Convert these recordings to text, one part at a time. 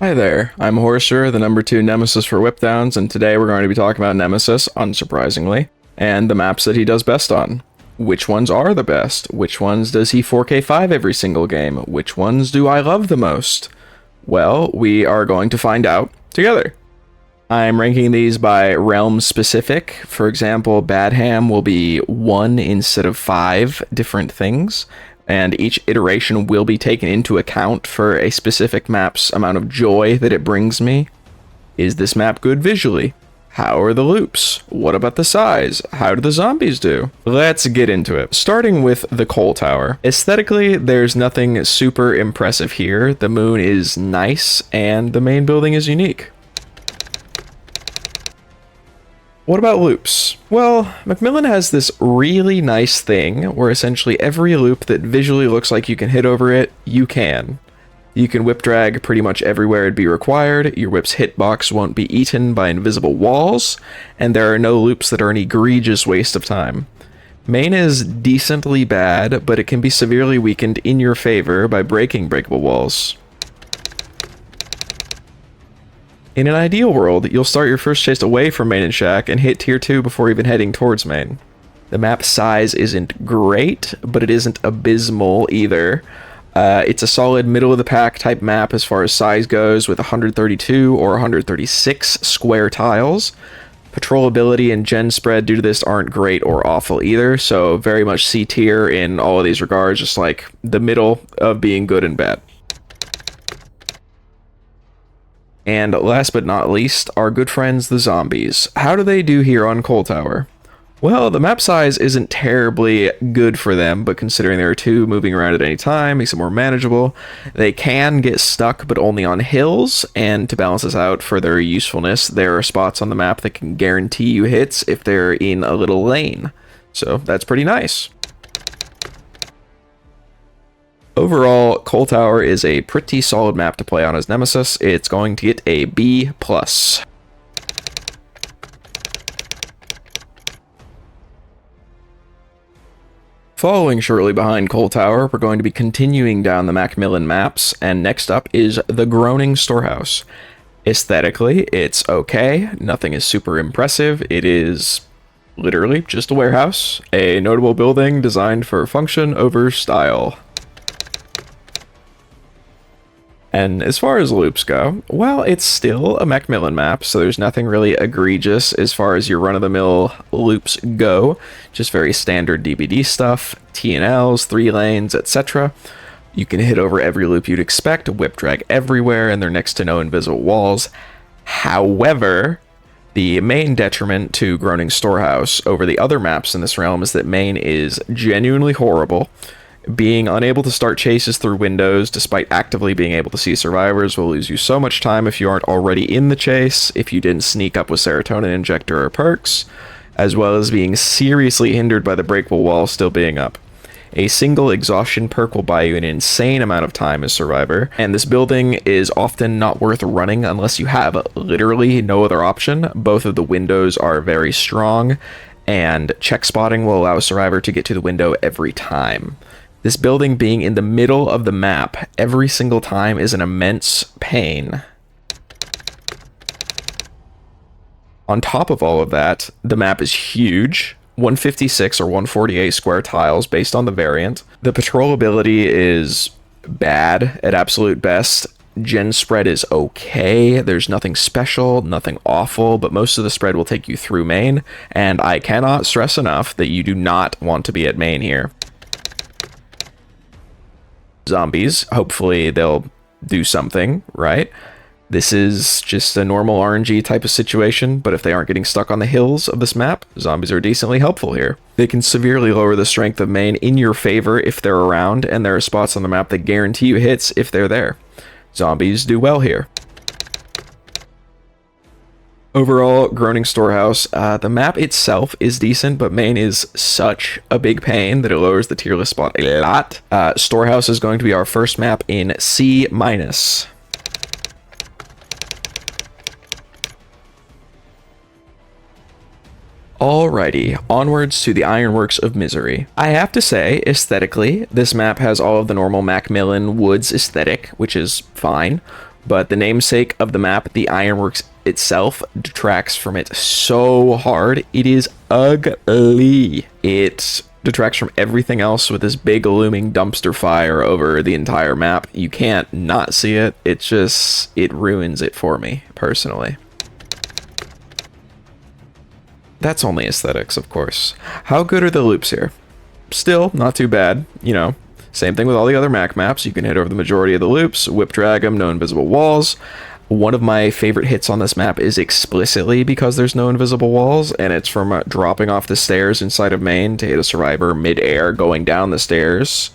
Hi there, I'm horceror, the number 2 Nemesis for Whipdowns, and today we're going to be talking about Nemesis, unsurprisingly, and the maps that he does best on. Which ones are the best? Which ones does he 4K5 every single game? Which ones do I love the most? Well, we are going to find out together. I'm ranking these by realm specific. For example, Badham will be 1 instead of 5 different things, and each iteration will be taken into account for a specific map's amount of joy that it brings me. Is this map good visually? How are the loops? What about the size? How do the zombies do? Let's get into it. Starting with the coal tower. Aesthetically, there's nothing super impressive here. The moon is nice, and the main building is unique. What about loops? Well, Macmillan has this really nice thing where essentially every loop that visually looks like you can hit over it, you can. You can whip drag pretty much everywhere it'd be required, your whip's hitbox won't be eaten by invisible walls, and there are no loops that are an egregious waste of time. Main is decently bad, but it can be severely weakened in your favor by breaking breakable walls. In an ideal world, you'll start your first chase away from main and shack and hit tier 2 before even heading towards main. The map size isn't great, but it isn't abysmal either. It's a solid middle-of-the-pack type map as far as size goes, with 132 or 136 square tiles. Patrollability and gen spread due to this aren't great or awful either, so very much C tier in all of these regards, just like the middle of being good and bad. And last but not least, our good friends, the zombies. How do they do here on Coal Tower? Well, the map size isn't terribly good for them, but considering there are 2 moving around at any time, makes it more manageable. They can get stuck, but only on hills, and to balance this out for their usefulness, there are spots on the map that can guarantee you hits if they're in a little lane. So that's pretty nice. Overall, Coal Tower is a pretty solid map to play on as Nemesis. It's going to get a B+. Following shortly behind Coal Tower, we're going to be continuing down the Macmillan maps, and next up is the Groaning Storehouse. Aesthetically, it's okay. Nothing is super impressive. It is literally just a warehouse, a notable building designed for function over style. And as far as loops go, well, it's still a Macmillan map, so there's nothing really egregious as far as your run-of-the-mill loops go. Just very standard DBD stuff, T&Ls, 3 lanes, etc. You can hit over every loop you'd expect, whip drag everywhere, and they're next to no invisible walls. However, the main detriment to Groaning Storehouse over the other maps in this realm is that main is genuinely horrible. Being unable to start chases through windows, despite actively being able to see survivors, will lose you so much time if you aren't already in the chase, if you didn't sneak up with serotonin injector or perks, as well as being seriously hindered by the breakable wall still being up. A single exhaustion perk will buy you an insane amount of time as survivor, and this building is often not worth running unless you have literally no other option. Both of the windows are very strong, and check spotting will allow a survivor to get to the window every time. This building being in the middle of the map every single time is an immense pain. On top of all of that, the map is huge, 156 or 148 square tiles based on the variant. The patrollability is bad at absolute best. Gen spread is okay. There's nothing special, nothing awful, but most of the spread will take you through main, and I cannot stress enough that you do not want to be at main here. Zombies, hopefully they'll do something, right? This is just a normal RNG type of situation, but if they aren't getting stuck on the hills of this map, zombies are decently helpful here. They can severely lower the strength of main in your favor if they're around, and there are spots on the map that guarantee you hits if they're there. Zombies do well here. Overall, Groaning Storehouse, the map itself is decent, but main is such a big pain that it lowers the tier list spot a lot. Storehouse is going to be our first map in C-. Alrighty, onwards to the Ironworks of Misery. I have to say, aesthetically, this map has all of the normal Macmillan Woods aesthetic, which is fine. but the namesake of the map, the Ironworks itself, detracts from it so hard. It is ugly. It detracts from everything else with this big looming dumpster fire over the entire map. You can't not see it. It ruins it for me, personally. That's only aesthetics, of course. How good are the loops here? Still, not too bad. You know, same thing with all the other Mac maps. You can hit over the majority of the loops, whip drag them, no invisible walls. One of my favorite hits on this map is explicitly because there's no invisible walls, and it's from dropping off the stairs inside of Maine to hit a survivor mid-air going down the stairs.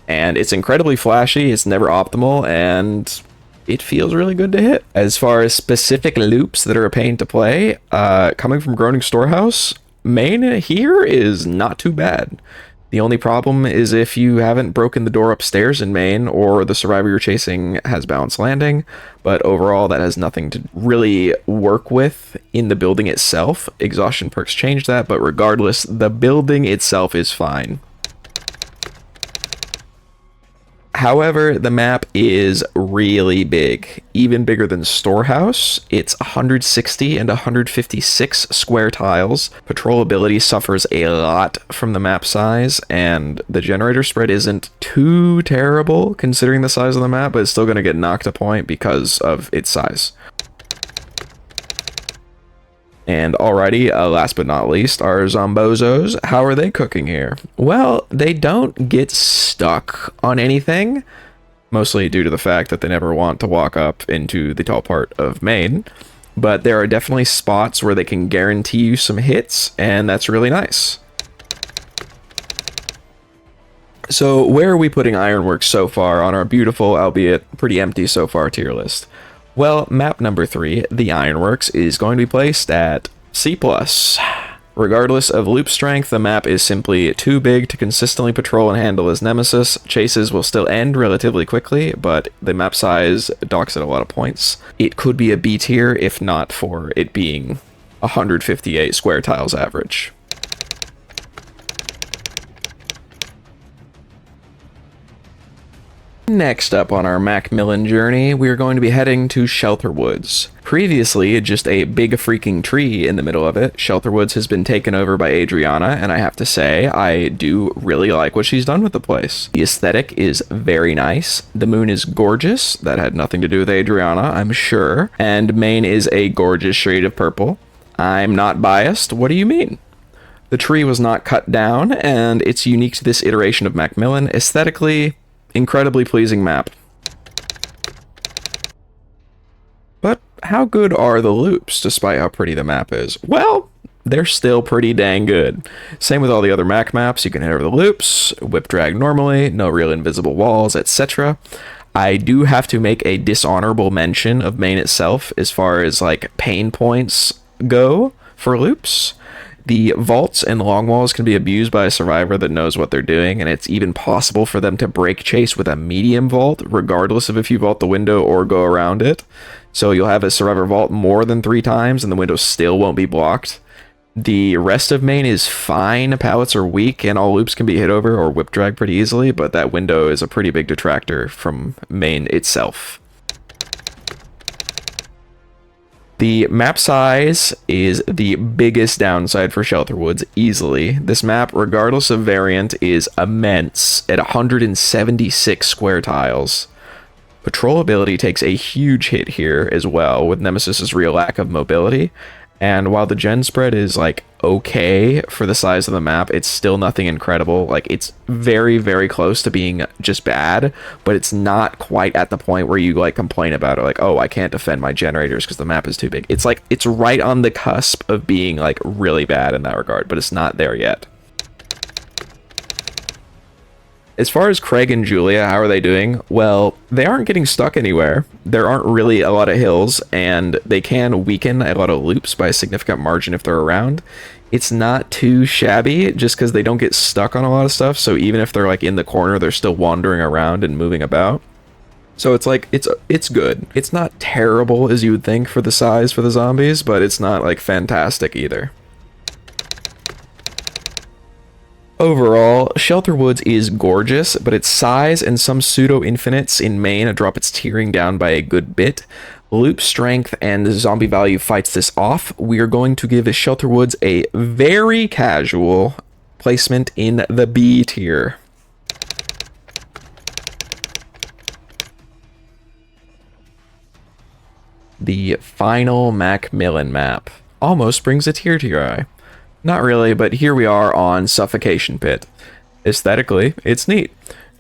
And it's incredibly flashy, it's never optimal, and it feels really good to hit. As far as specific loops that are a pain to play, coming from Groaning Storehouse, Maine here is not too bad. The only problem is if you haven't broken the door upstairs in Maine, or the survivor you're chasing has balanced landing, but overall that has nothing to really work with in the building itself. Exhaustion perks change that, but regardless, the building itself is fine. However, the map is really big, even bigger than Storehouse. It's 160 and 156 square tiles. Patrolability suffers a lot from the map size, and the generator spread isn't too terrible considering the size of the map, but it's still going to get knocked a point because of its size. And alrighty, last but not least, our Zombozos. How are they cooking here? Well, they don't get stuck on anything, mostly due to the fact that they never want to walk up into the tall part of Maine. But there are definitely spots where they can guarantee you some hits, and that's really nice. So where are we putting Ironworks so far on our beautiful, albeit pretty empty so far, tier list? Well, map number 3, the Ironworks, is going to be placed at C+. Regardless of loop strength, the map is simply too big to consistently patrol and handle as Nemesis. Chases will still end relatively quickly, but the map size docks at a lot of points. It could be a B tier if not for it being 158 square tiles average. Next up on our Macmillan journey, we are going to be heading to Shelter Woods. Previously, just a big freaking tree in the middle of it, Shelter Woods has been taken over by Adriana, and I have to say, I do really like what she's done with the place. The aesthetic is very nice. The moon is gorgeous. That had nothing to do with Adriana, I'm sure. And Maine is a gorgeous shade of purple. I'm not biased. What do you mean? The tree was not cut down, and it's unique to this iteration of Macmillan. Aesthetically, incredibly pleasing map. But how good are the loops, despite how pretty the map is? Well, they're still pretty dang good. Same with all the other Mac maps. You can hit over the loops, whip drag normally, no real invisible walls, etc. I do have to make a dishonorable mention of Maine itself as far as like pain points go for loops. The vaults and long walls can be abused by a survivor that knows what they're doing, and it's even possible for them to break chase with a medium vault, regardless of if you vault the window or go around it. So you'll have a survivor vault more than 3 times, and the window still won't be blocked. The rest of Maine is fine. Pallets are weak, and all loops can be hit over or whip drag pretty easily, but that window is a pretty big detractor from Maine itself. The map size is the biggest downside for Shelter Woods, easily. This map, regardless of variant, is immense at 176 square tiles. Patrolability takes a huge hit here as well, with Nemesis's real lack of mobility. And while the gen spread is like okay for the size of the map, it's still nothing incredible. Like, it's very, very close to being just bad, but it's not quite at the point where you like complain about it, like, oh, I can't defend my generators because the map is too big. It's like, it's right on the cusp of being like really bad in that regard, but it's not there yet. As far as Craig and Julia, how are they doing? Well, they aren't getting stuck anywhere. There aren't really a lot of hills, and they can weaken a lot of loops by a significant margin if they're around. It's not too shabby, just because they don't get stuck on a lot of stuff, so even if they're like in the corner, they're still wandering around and moving about. So it's like, it's good. It's not terrible as you would think for the size for the zombies, but it's not like fantastic either. Overall, Shelter Woods is gorgeous, but its size and some pseudo-infinites in main drop its tiering down by a good bit. Loop strength and zombie value fights this off. We are going to give Shelter Woods a very casual placement in the B tier. The final Macmillan map almost brings a tear to your eye. Not really, but here we are on Suffocation Pit. Aesthetically, it's neat.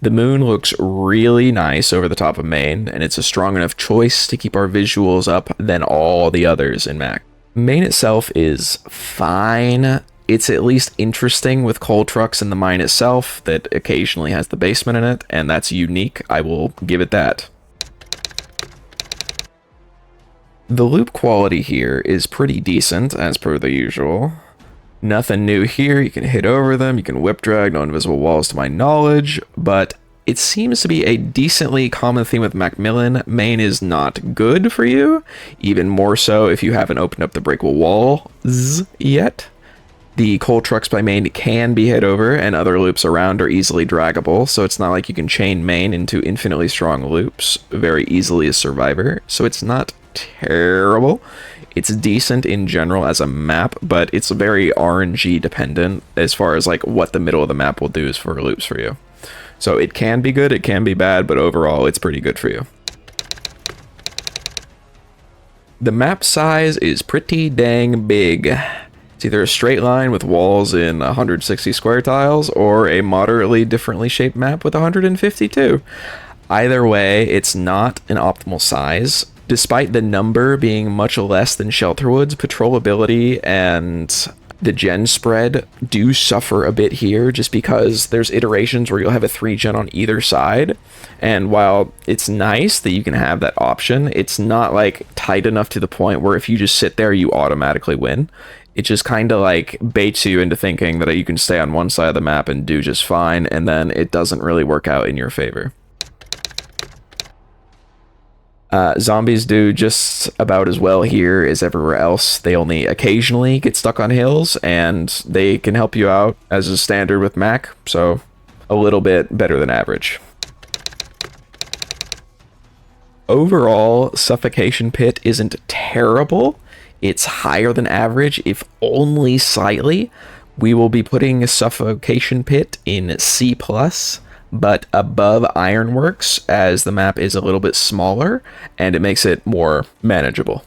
The moon looks really nice over the top of main, and it's a strong enough choice to keep our visuals up than all the others in Mac. Main itself is fine. It's at least interesting with coal trucks in the mine itself that occasionally has the basement in it, and that's unique. I will give it that. The loop quality here is pretty decent, as per the usual. Nothing new here, you can hit over them, you can whip drag, no invisible walls to my knowledge, but it seems to be a decently common theme with Macmillan. Main is not good for you, even more so if you haven't opened up the breakable walls yet. The coal trucks by main can be hit over, and other loops around are easily draggable, so it's not like you can chain main into infinitely strong loops very easily as Survivor, so it's not terrible. It's decent in general as a map, but it's very RNG dependent as far as like what the middle of the map will do is for loops for you. So it can be good, it can be bad, but overall it's pretty good for you. The map size is pretty dang big. It's either a straight line with walls in 160 square tiles or a moderately differently shaped map with 152. Either way, it's not an optimal size. Despite the number being much less than Shelterwood's, patrolability and the gen spread do suffer a bit here just because there's iterations where you'll have a 3 gen on either side. And while it's nice that you can have that option, it's not like tight enough to the point where if you just sit there, you automatically win. It just kind of like baits you into thinking that you can stay on one side of the map and do just fine, and then it doesn't really work out in your favor. Zombies do just about as well here as everywhere else. They only occasionally get stuck on hills, and they can help you out as is standard with Mac, so a little bit better than average. Overall, Suffocation Pit isn't terrible. It's higher than average, if only slightly. We will be putting Suffocation Pit in C+, but above Ironworks, as the map is a little bit smaller and it makes it more manageable.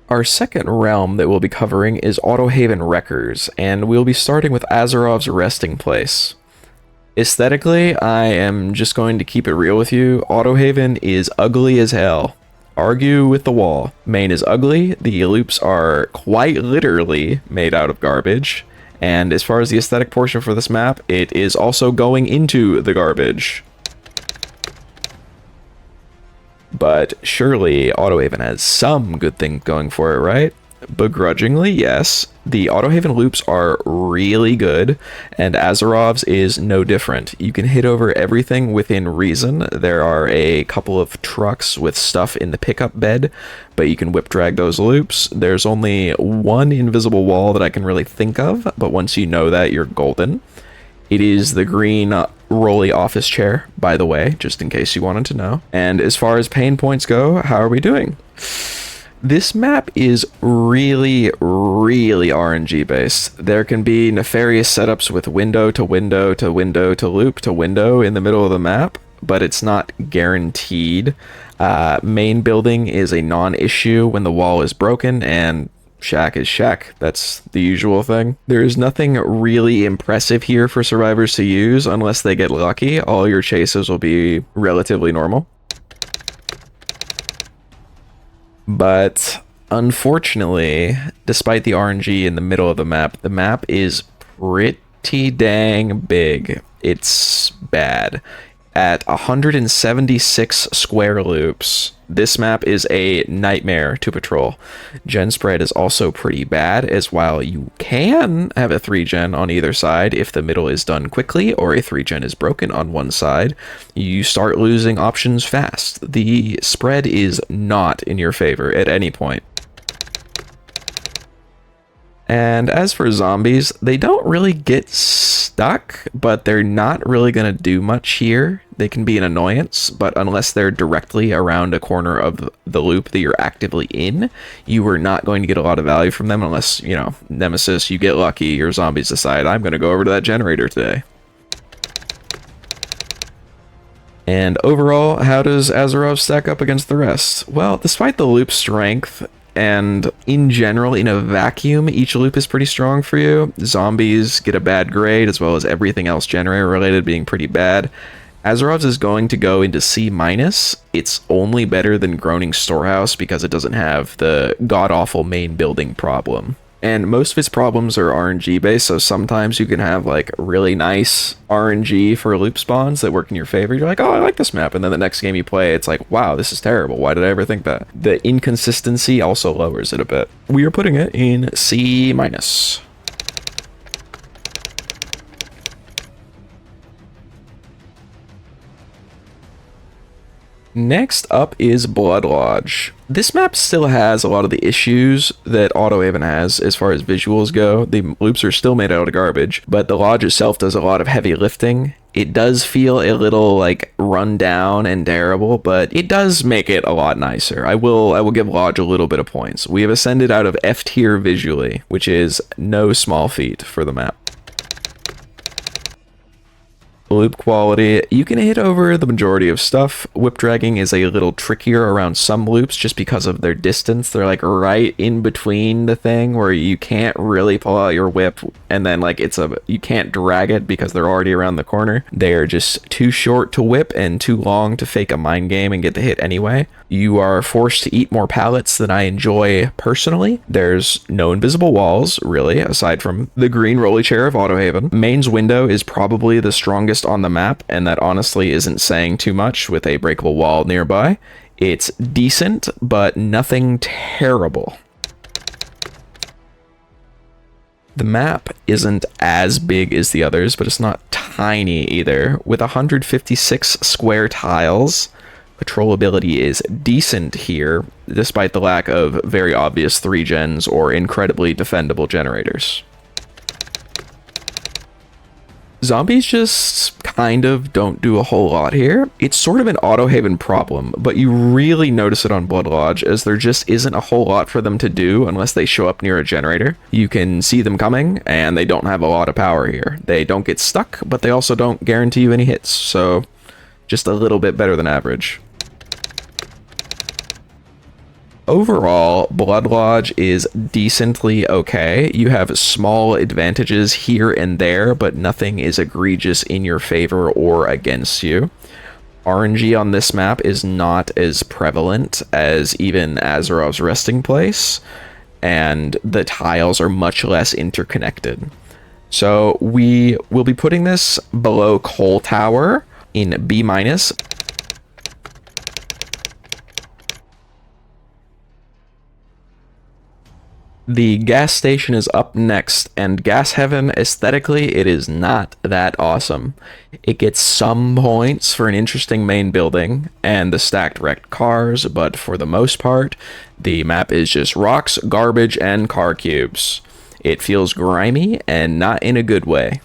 Our second realm that we'll be covering is Autohaven Wreckers, and we'll be starting with Azarov's resting place. Aesthetically, I am just going to keep it real with you. Autohaven is ugly as hell. Argue with the wall. Main is ugly, the loops are quite literally made out of garbage, and as far as the aesthetic portion for this map, it is also going into the garbage. But surely Autohaven has some good thing going for it, right? Begrudgingly, yes. The Autohaven loops are really good, and Azarov's is no different. You can hit over everything within reason. There are a couple of trucks with stuff in the pickup bed, but you can whip drag those loops. There's only one invisible wall that I can really think of, but once you know that, you're golden. It is the green rolly office chair, by the way, just in case you wanted to know. And as far as pain points go, how are we doing? This map is really, really RNG based. There can be nefarious setups with window to window to window to loop to window in the middle of the map, but it's not guaranteed. Main building is a non-issue when the wall is broken, and shack is shack. That's the usual thing. There is nothing really impressive here for survivors to use unless they get lucky. All your chases will be relatively normal. But unfortunately, despite the RNG in the middle of the map is pretty dang big. It's bad. At 176 square loops, This map is a nightmare to patrol. Gen spread is also pretty bad, as while you can have a 3-gen on either side if the middle is done quickly or a 3-gen is broken on one side, you start losing options fast. The spread is not in your favor at any point. And as for zombies, they don't really get stuck, but they're not really going to do much here. They can be an annoyance, but unless they're directly around a corner of the loop that you're actively in, you are not going to get a lot of value from them unless, you know, Nemesis, you get lucky, your zombies decide, I'm going to go over to that generator today. And overall, how does Azarov stack up against the rest? Well, despite the loop strength, and in general, in a vacuum, each loop is pretty strong for you. Zombies get a bad grade, as well as everything else generator related being pretty bad. Azarov's is going to go into C-. It's only better than Groaning Storehouse because it doesn't have the god-awful main building problem. And most of its problems are RNG based, so sometimes you can have like really nice RNG for loop spawns that work in your favor. You're like, oh, I like this map. And then the next game you play, it's like, wow, this is terrible. Why did I ever think that? The inconsistency also lowers it a bit. We are putting it in C-. Next up is Blood Lodge. This map still has a lot of the issues that Autohaven has as far as visuals go. The loops are still made out of garbage, but the lodge itself does a lot of heavy lifting. It does feel a little like run down and terrible, but it does make it a lot nicer. I will give Lodge a little bit of points. We have ascended out of F tier visually, which is no small feat for the map. Loop quality, you can hit over the majority of stuff. Whip dragging is a little trickier around some loops just because of their distance. They're like right in between the thing where you can't really pull out your whip, and then like you can't drag it because they're already around the corner. They're just too short to whip and too long to fake a mind game and get the hit anyway. You are forced to eat more pallets than I enjoy personally. There's no invisible walls, really, aside from the green rolly chair of Autohaven. Main's window is probably the strongest on the map, and that honestly isn't saying too much with a breakable wall nearby. It's decent, but nothing terrible. The map isn't as big as the others, but it's not tiny either. With 156 square tiles, patrollability is decent here, despite the lack of very obvious 3-gens or incredibly defendable generators. Zombies just kind of don't do a whole lot here. It's sort of an Autohaven problem, but you really notice it on Blood Lodge, as there just isn't a whole lot for them to do unless they show up near a generator. You can see them coming, and they don't have a lot of power here. They don't get stuck, but they also don't guarantee you any hits, so just a little bit better than average. Overall, Blood Lodge is decently okay. You have small advantages here and there, but nothing is egregious in your favor or against you. RNG on this map is not as prevalent as even Azarov's resting place, and the tiles are much less interconnected. So we will be putting this below Coal Tower in B-. The gas station is up next, and Gas Heaven, aesthetically, it is not that awesome. It gets some points for an interesting main building and the stacked wrecked cars, but for the most part, the map is just rocks, garbage, and car cubes. It feels grimy, and not in a good way.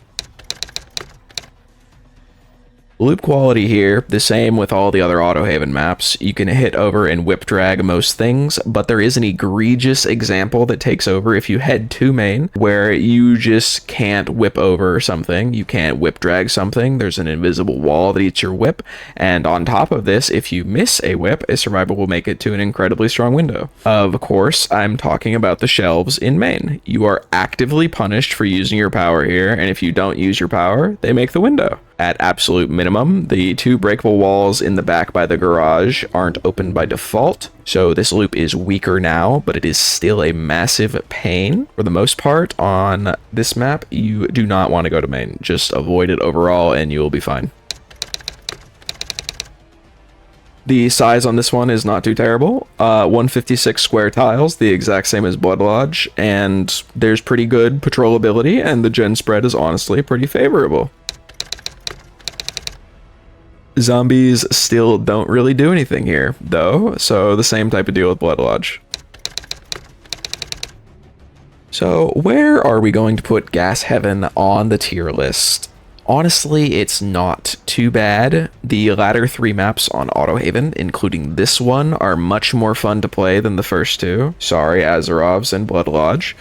Loop quality here, the same with all the other Autohaven maps. You can hit over and whip drag most things, but there is an egregious example that takes over if you head to main, where you just can't whip over something, you can't whip drag something, there's an invisible wall that eats your whip, and on top of this, if you miss a whip, a survivor will make it to an incredibly strong window. Of course, I'm talking about the shelves in main. You are actively punished for using your power here, and if you don't use your power, they make the window. At absolute minimum, the 2 breakable walls in the back by the garage aren't open by default, so this loop is weaker now, but it is still a massive pain. For the most part, on this map, you do not want to go to main. Just avoid it overall, and you will be fine. The size on this one is not too terrible. 156 square tiles, the exact same as Blood Lodge, and there's pretty good patrollability, and the gen spread is honestly pretty favorable. Zombies still don't really do anything here, though, so the same type of deal with Blood Lodge. So where are we going to put Gas Heaven on the tier list? Honestly, it's not too bad. The latter 3 maps on Autohaven, including this one, are much more fun to play than the first 2. Sorry, Azarovs and Blood Lodge.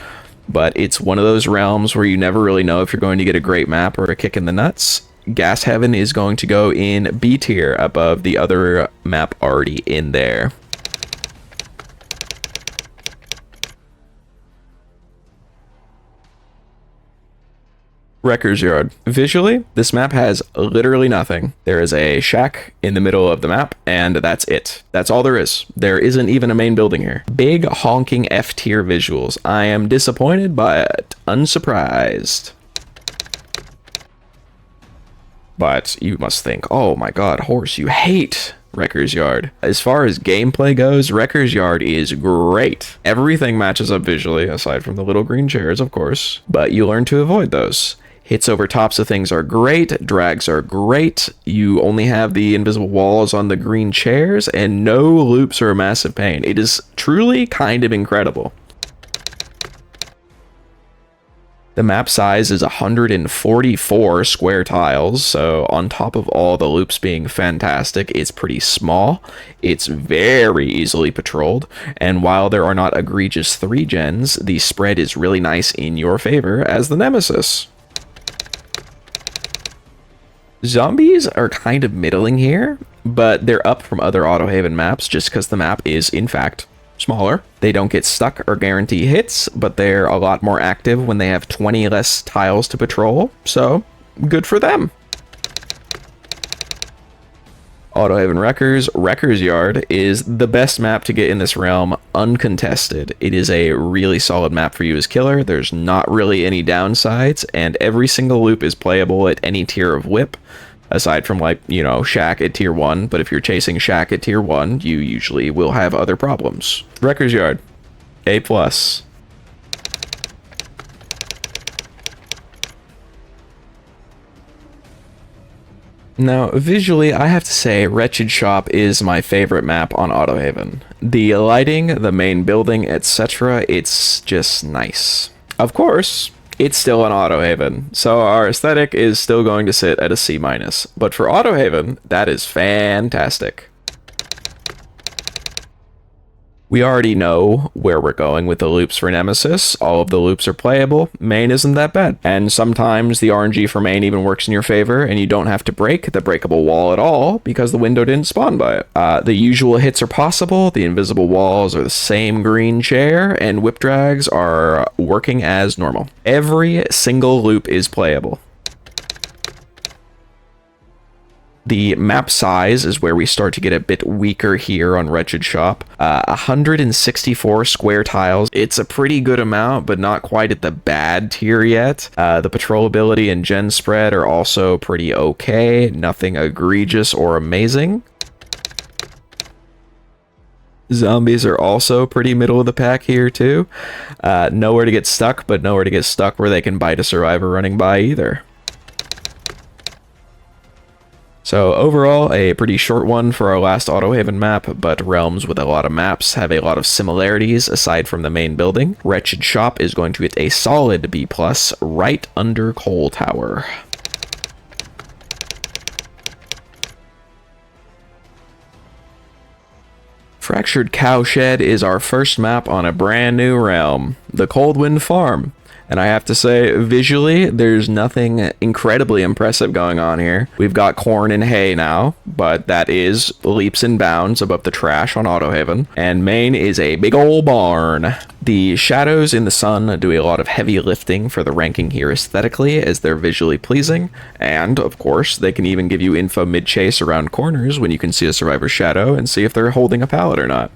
But it's one of those realms where you never really know if you're going to get a great map or a kick in the nuts. Gas Heaven is going to go in B tier above the other map already in there. Wrecker's Yard. Visually, this map has literally nothing. There is a shack in the middle of the map, and that's it. That's all there is. There isn't even a main building here. Big honking F tier visuals. I am disappointed, but unsurprised. But you must think, oh my god, Horse, you hate Wrecker's Yard. As far as gameplay goes, Wrecker's Yard is great. Everything matches up visually, aside from the little green chairs, of course, but you learn to avoid those. Hits over tops of things are great, drags are great, you only have the invisible walls on the green chairs, and no loops are a massive pain. It is truly kind of incredible. The map size is 144 square tiles, so on top of all the loops being fantastic, it's pretty small, it's very easily patrolled, and while there are not egregious 3 gens, the spread is really nice in your favor as the Nemesis. Zombies are kind of middling here, but they're up from other Autohaven maps just because the map is, in fact, smaller. They don't get stuck or guarantee hits, but they're a lot more active when they have 20 less tiles to patrol, so good for them. Autohaven Wrecker's Yard is the best map to get in this realm, uncontested. It is a really solid map for you as killer. There's not really any downsides, and every single loop is playable at any tier of whip, aside from, like, you know, Shack at tier 1, but if you're chasing Shack at tier 1, you usually will have other problems. Wrecker's Yard, A+. Now, visually, I have to say Wretched Shop is my favorite map on Autohaven. The lighting, the main building, etc., it's just nice. Of course, it's still on Autohaven, so our aesthetic is still going to sit at a C-, but for Autohaven, that is fantastic. We already know where we're going with the loops for Nemesis. All of the loops are playable. Main isn't that bad. And sometimes the RNG for main even works in your favor, and you don't have to break the breakable wall at all because the window didn't spawn by it. The usual hits are possible. The invisible walls are the same green chair, and whip drags are working as normal. Every single loop is playable. The map size is where we start to get a bit weaker here on Wretched Shop. 164 square tiles. It's a pretty good amount, but not quite at the bad tier yet. The patrollability and gen spread are also pretty okay. Nothing egregious or amazing. Zombies are also pretty middle of the pack here too. Nowhere to get stuck, but nowhere to get stuck where they can bite a survivor running by either. So overall, a pretty short one for our last Autohaven map, but realms with a lot of maps have a lot of similarities aside from the main building. Wretched Shop is going to get a solid B+, right under Coal Tower. Fractured Cowshed is our first map on a brand new realm, the Coldwind Farm. And I have to say, visually, there's nothing incredibly impressive going on here. We've got corn and hay now, but that is leaps and bounds above the trash on Autohaven. And main is a big ol' barn. The shadows in the sun do a lot of heavy lifting for the ranking here aesthetically, as they're visually pleasing. And, of course, they can even give you info mid-chase around corners when you can see a survivor's shadow and see if they're holding a pallet or not.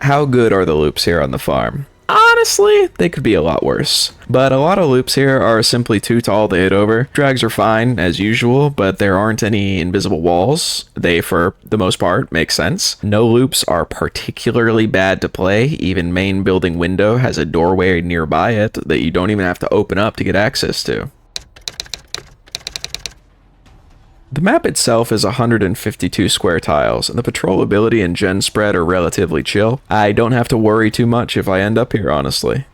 How good are the loops here on the farm? Honestly, they could be a lot worse. But a lot of loops here are simply too tall to hit over. Drags are fine, as usual, but there aren't any invisible walls. They, for the most part, make sense. No loops are particularly bad to play. Even main building window has a doorway nearby it that you don't even have to open up to get access to. The map itself is 152 square tiles, and the patrolability and gen spread are relatively chill. I don't have to worry too much if I end up here, honestly.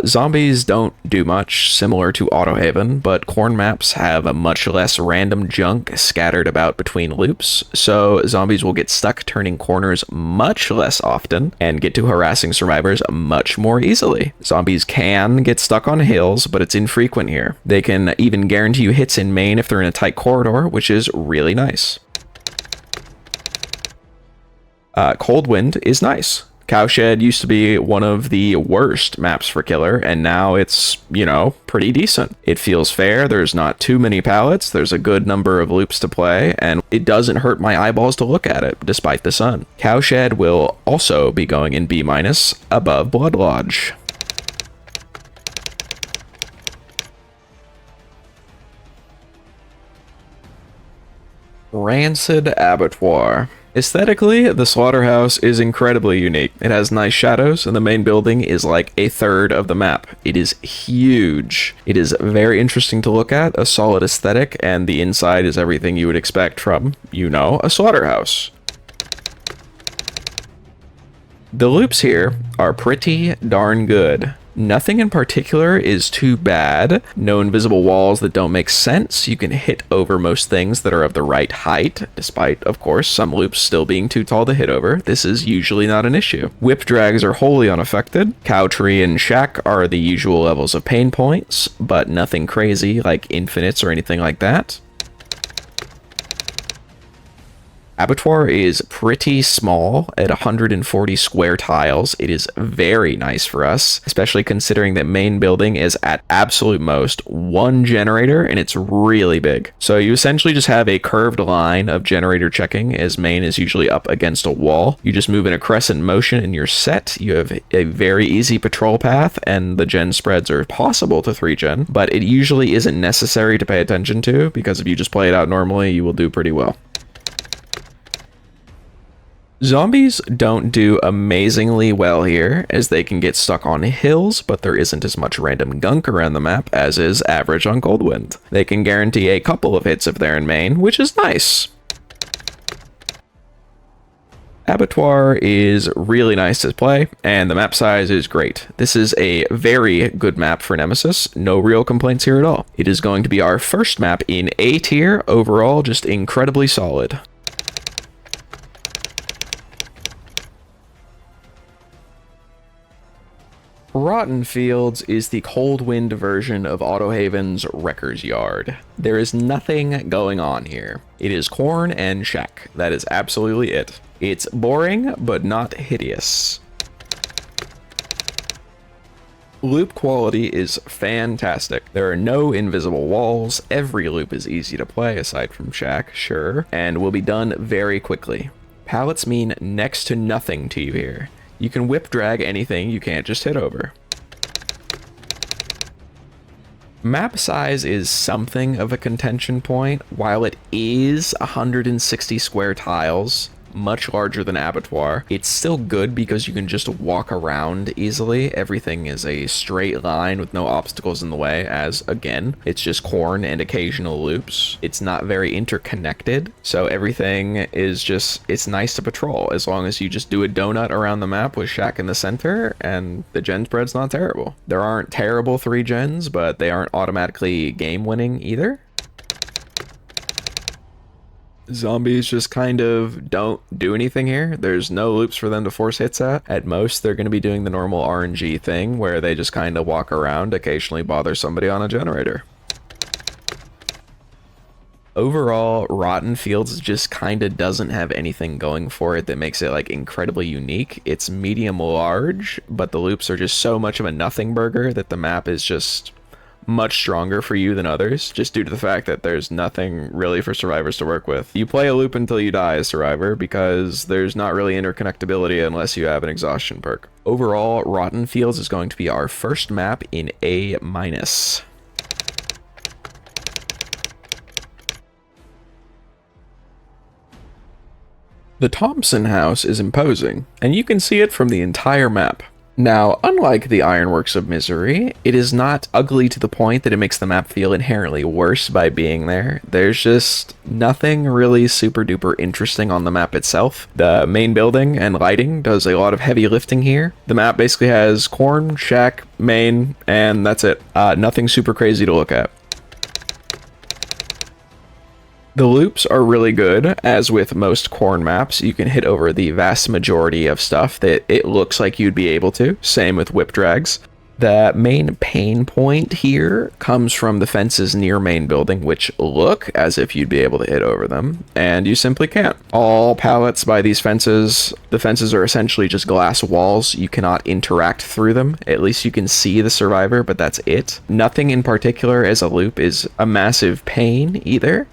Zombies don't do much, similar to Autohaven, but corn maps have a much less random junk scattered about between loops, so zombies will get stuck turning corners much less often and get to harassing survivors much more easily. Zombies can get stuck on hills, but it's infrequent here. They can even guarantee you hits in main if they're in a tight corridor, which is really nice. Cold Wind is nice. Cowshed used to be one of the worst maps for killer, and now it's, pretty decent. It feels fair, there's not too many pallets, there's a good number of loops to play, and it doesn't hurt my eyeballs to look at it, despite the sun. Cowshed will also be going in B- above Blood Lodge. Rancid Abattoir. Aesthetically, the slaughterhouse is incredibly unique. It has nice shadows, and the main building is like a third of the map. It is huge. It is very interesting to look at, a solid aesthetic, and the inside is everything you would expect from, a slaughterhouse. The loops here are pretty darn good. Nothing in particular is too bad. No invisible walls that don't make sense. You can hit over most things that are of the right height, despite, of course, some loops still being too tall to hit over. This is usually not an issue. Whip drags are wholly unaffected. Cowtree and Shack are the usual levels of pain points, but nothing crazy like infinites or anything like that. Abattoir is pretty small at 140 square tiles. It is very nice for us, especially considering that main building is at absolute most one generator and it's really big. So you essentially just have a curved line of generator checking as main is usually up against a wall. You just move in a crescent motion and you're set. You have a very easy patrol path and the gen spreads are possible to 3 gen, but it usually isn't necessary to pay attention to because if you just play it out normally, you will do pretty well. Zombies don't do amazingly well here, as they can get stuck on hills, but there isn't as much random gunk around the map as is average on Cold Wind. They can guarantee a couple of hits if they're in main, which is nice. Abattoir is really nice to play, and the map size is great. This is a very good map for Nemesis, no real complaints here at all. It is going to be our first map in A tier, overall just incredibly solid. Rotten Fields is the Cold Wind version of Autohaven's Wrecker's Yard. There is nothing going on here. It is corn and shack. That is absolutely it. It's boring, but not hideous. Loop quality is fantastic. There are no invisible walls. Every loop is easy to play, aside from shack, sure, and will be done very quickly. Pallets mean next to nothing to you here. You can whip drag anything, you can't just hit over. Map size is something of a contention point. While it is 160 square tiles, much larger than Abattoir, it's still good because you can just walk around easily. Everything is a straight line with no obstacles in the way, as again, it's just corn and occasional loops. It's not very interconnected, so everything is just, it's nice to patrol as long as you just do a donut around the map with shack in the center and the gen spread's not terrible. There aren't terrible 3 gens, but they aren't automatically game winning either. Zombies just kind of don't do anything here. There's no loops for them to force hits at. At most, they're going to be doing the normal RNG thing where they just kind of walk around, occasionally bother somebody on a generator. Overall, Rotten Fields just kind of doesn't have anything going for it that makes it like incredibly unique. It's medium large, but the loops are just so much of a nothing burger that the map is just much stronger for you than others, just due to the fact that there's nothing really for survivors to work with. You play a loop until you die as survivor because there's not really interconnectability unless you have an exhaustion perk. Overall, Rotten Fields is going to be our first map in A-. The Thompson House is imposing, and you can see it from the entire map. Now, unlike the Ironworks of Misery, it is not ugly to the point that it makes the map feel inherently worse by being there. There's just nothing really super duper interesting on the map itself. The main building and lighting does a lot of heavy lifting here. The map basically has corn, shack, main, and that's it. Nothing super crazy to look at. The loops are really good. As with most corn maps, you can hit over the vast majority of stuff that it looks like you'd be able to. Same with whip drags. The main pain point here comes from the fences near main building, which look as if you'd be able to hit over them, and you simply can't. All pallets by these fences, the fences are essentially just glass walls. You cannot interact through them. At least you can see the survivor, but that's it. Nothing in particular as a loop is a massive pain either.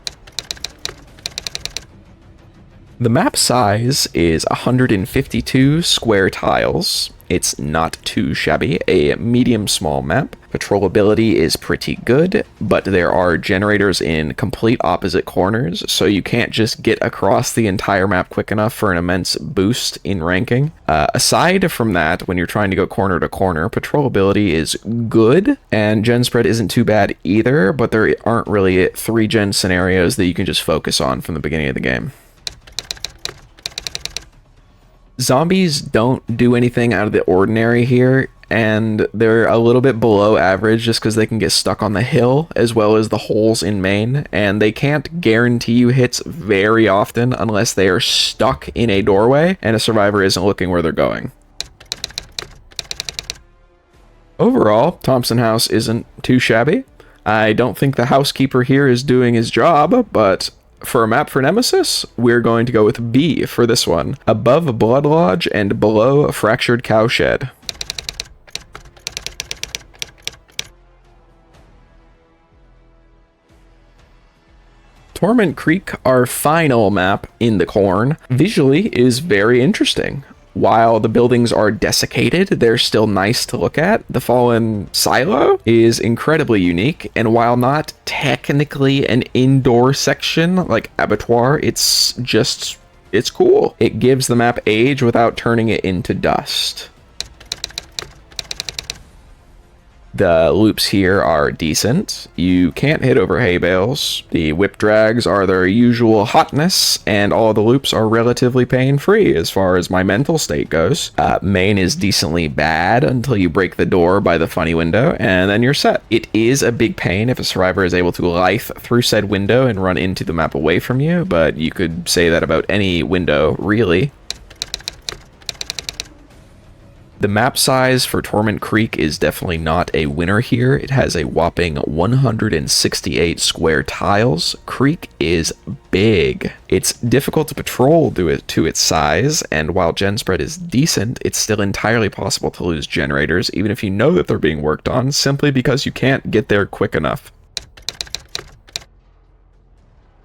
The map size is 152 square tiles. It's not too shabby, a medium-small map. Patrollability is pretty good, but there are generators in complete opposite corners, so you can't just get across the entire map quick enough for an immense boost in ranking. Aside from that, when you're trying to go corner to corner, patrollability is good, and gen spread isn't too bad either, but there aren't really 3 gen scenarios that you can just focus on from the beginning of the game. Zombies don't do anything out of the ordinary here, and they're a little bit below average just because they can get stuck on the hill as well as the holes in main, and they can't guarantee you hits very often unless they are stuck in a doorway and a survivor isn't looking where they're going. Overall, Thompson House isn't too shabby. I don't think the housekeeper here is doing his job, but for a map for Nemesis, we're going to go with B for this one. Above Blood Lodge and below Fractured Cowshed. Torment Creek, our final map in the corn, visually is very interesting. While the buildings are desiccated, they're still nice to look at. The fallen silo is incredibly unique, and while not technically an indoor section like Abattoir, it's cool. It gives the map age without turning it into dust. The loops here are decent. You can't hit over hay bales. The whip drags are their usual hotness, and all the loops are relatively pain-free as far as my mental state goes. Main is decently bad until you break the door by the funny window, and then you're set. It is a big pain if a survivor is able to lithe through said window and run into the map away from you, but you could say that about any window, really. The map size for Torment Creek is definitely not a winner here. It has a whopping 168 square tiles. Creek is big. It's difficult to patrol due to its size, and while gen spread is decent, it's still entirely possible to lose generators, even if you know that they're being worked on, simply because you can't get there quick enough.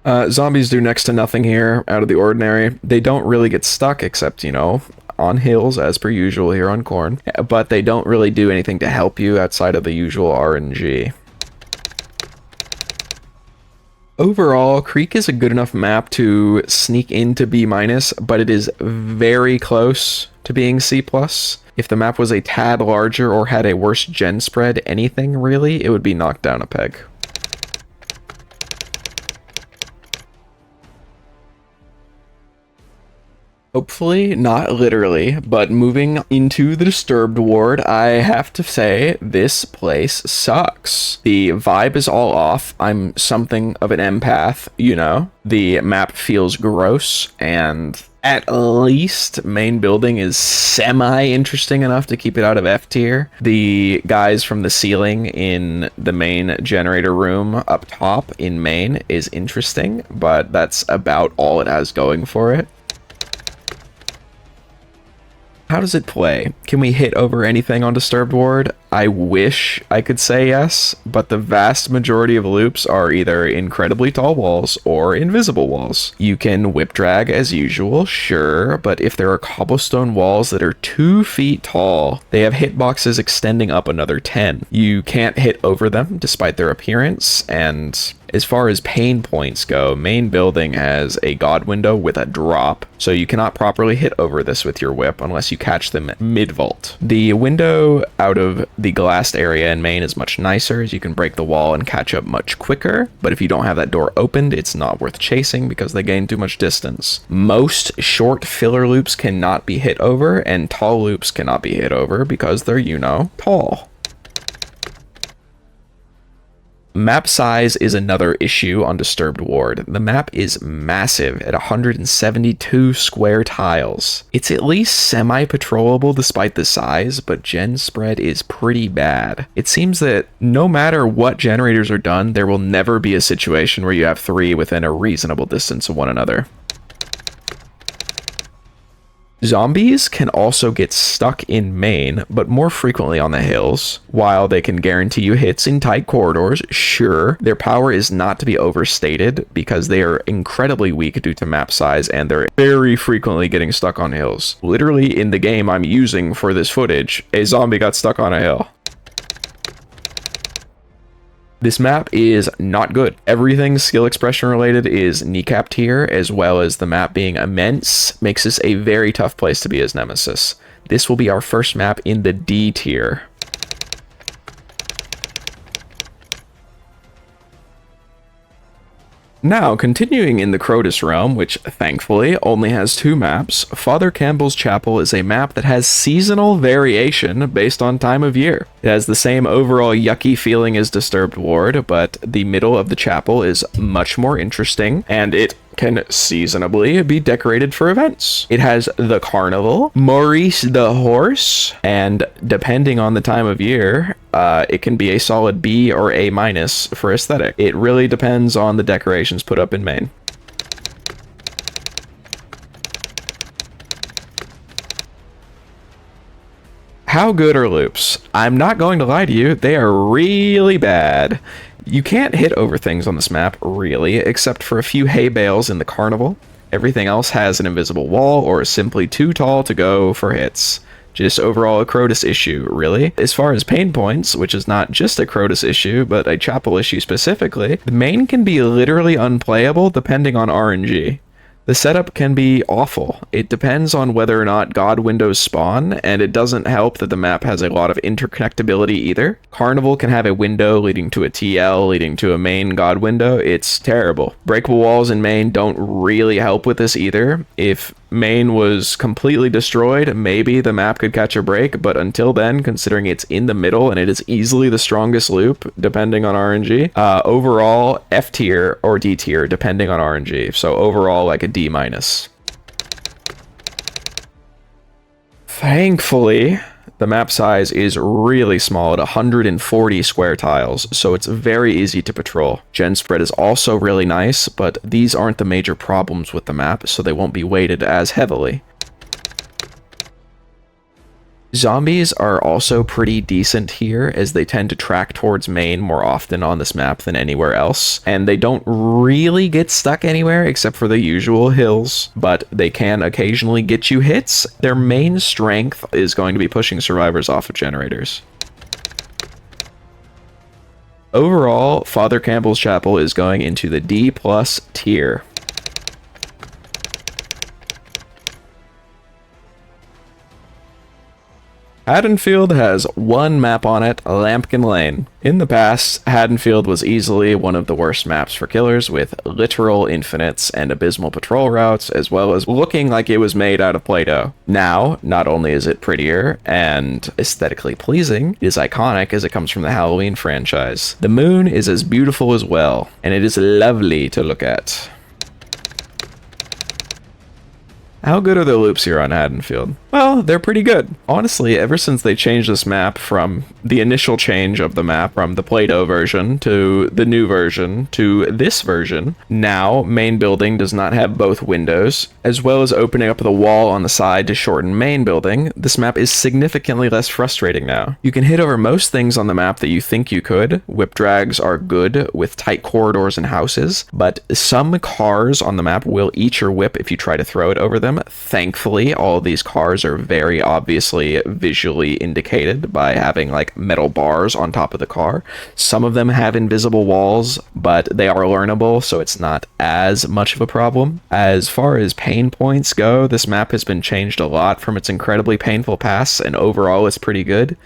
Zombies do next to nothing here out of the ordinary. They don't really get stuck, except, you know, on hills as per usual here on corn, but they don't really do anything to help you outside of the usual RNG. Overall, Creek is a good enough map to sneak into B-, but it is very close to being C+. If the map was a tad larger or had a worse gen spread, anything really, it would be knocked down a peg. Hopefully, not literally, but moving into the Disturbed ward, I have to say, this place sucks. The vibe is all off. I'm something of an empath, you know? The map feels gross, and at least main building is semi-interesting enough to keep it out of F tier. The guys from the ceiling in the main generator room up top in main is interesting, but that's about all it has going for it. How does it play? Can we hit over anything on Disturbed Ward? I wish I could say yes, but the vast majority of loops are either incredibly tall walls or invisible walls. You can whip drag as usual, sure, but if there are cobblestone walls that are 2 feet tall, they have hitboxes extending up another 10. You can't hit over them despite their appearance, and as far as pain points go, main building has a god window with a drop, so you cannot properly hit over this with your whip unless you catch them mid-vault. The window out of the glassed area in main is much nicer, as you can break the wall and catch up much quicker, but if you don't have that door opened, it's not worth chasing because they gain too much distance. Most short filler loops cannot be hit over, and tall loops cannot be hit over because they're, you know, tall. Map size is another issue on Disturbed Ward. The map is massive at 172 square tiles. It's at least semi-patrollable despite the size, but gen spread is pretty bad. It seems that no matter what generators are done, there will never be a situation where you have 3 within a reasonable distance of one another. Zombies can also get stuck in main, but more frequently on the hills. While they can guarantee you hits in tight corridors, sure, their power is not to be overstated because they are incredibly weak due to map size and they're very frequently getting stuck on hills. Literally in the game I'm using for this footage, a zombie got stuck on a hill. This map is not good. Everything skill expression related is kneecap tier, as well as the map being immense makes this a very tough place to be as Nemesis. This will be our first map in the D tier. Now, continuing in the Crotus realm, which thankfully only has 2 maps, Father Campbell's Chapel is a map that has seasonal variation based on time of year. It has the same overall yucky feeling as Disturbed Ward, but the middle of the chapel is much more interesting, and it can seasonably be decorated for events. It has the carnival, Maurice the horse, and depending on the time of year, it can be a solid B or A- for aesthetic. It really depends on the decorations put up in main. How good are loops? I'm not going to lie to you, they are really bad. You can't hit over things on this map, really, except for a few hay bales in the carnival. Everything else has an invisible wall or is simply too tall to go for hits. Just overall a Crotus issue, really. As far as pain points, which is not just a Crotus issue, but a chapel issue specifically, the main can be literally unplayable depending on RNG. The setup can be awful. It depends on whether or not God windows spawn, and it doesn't help that the map has a lot of interconnectability either. Carnival can have a window leading to a TL, leading to a main God window. It's terrible. Breakable walls in main don't really help with this either. If main was completely destroyed, maybe the map could catch a break, but until then, considering it's in the middle and it is easily the strongest loop, depending on RNG, overall F tier or D tier, depending on RNG. So overall, like a D-. Thankfully, the map size is really small at 140 square tiles, so it's very easy to patrol. Gen spread is also really nice, but these aren't the major problems with the map, so they won't be weighted as heavily. Zombies are also pretty decent here, as they tend to track towards main more often on this map than anywhere else, and they don't really get stuck anywhere except for the usual hills, but they can occasionally get you hits. Their main strength is going to be pushing survivors off of generators. Overall, Father Campbell's Chapel is going into the D+ tier. Haddonfield has one map on it, Lampkin Lane. In the past, Haddonfield was easily one of the worst maps for killers, with literal infinites and abysmal patrol routes, as well as looking like it was made out of Play-Doh. Now, not only is it prettier and aesthetically pleasing, it is iconic as it comes from the Halloween franchise. The moon is as beautiful as well, and it is lovely to look at. How good are the loops here on Haddonfield? Well, they're pretty good. Honestly, ever since they changed this map from the initial change of the map from the Play-Doh version to the new version to this version, now main building does not have both windows, as well as opening up the wall on the side to shorten main building. This map is significantly less frustrating now. You can hit over most things on the map that you think you could. Whip drags are good with tight corridors and houses, but some cars on the map will eat your whip if you try to throw it over them. Thankfully, all of these cars are very obviously visually indicated by having like metal bars on top of the car. Some of them have invisible walls, but they are learnable, so it's not as much of a problem. As far as pain points go, this map has been changed a lot from its incredibly painful past, and overall it's pretty good.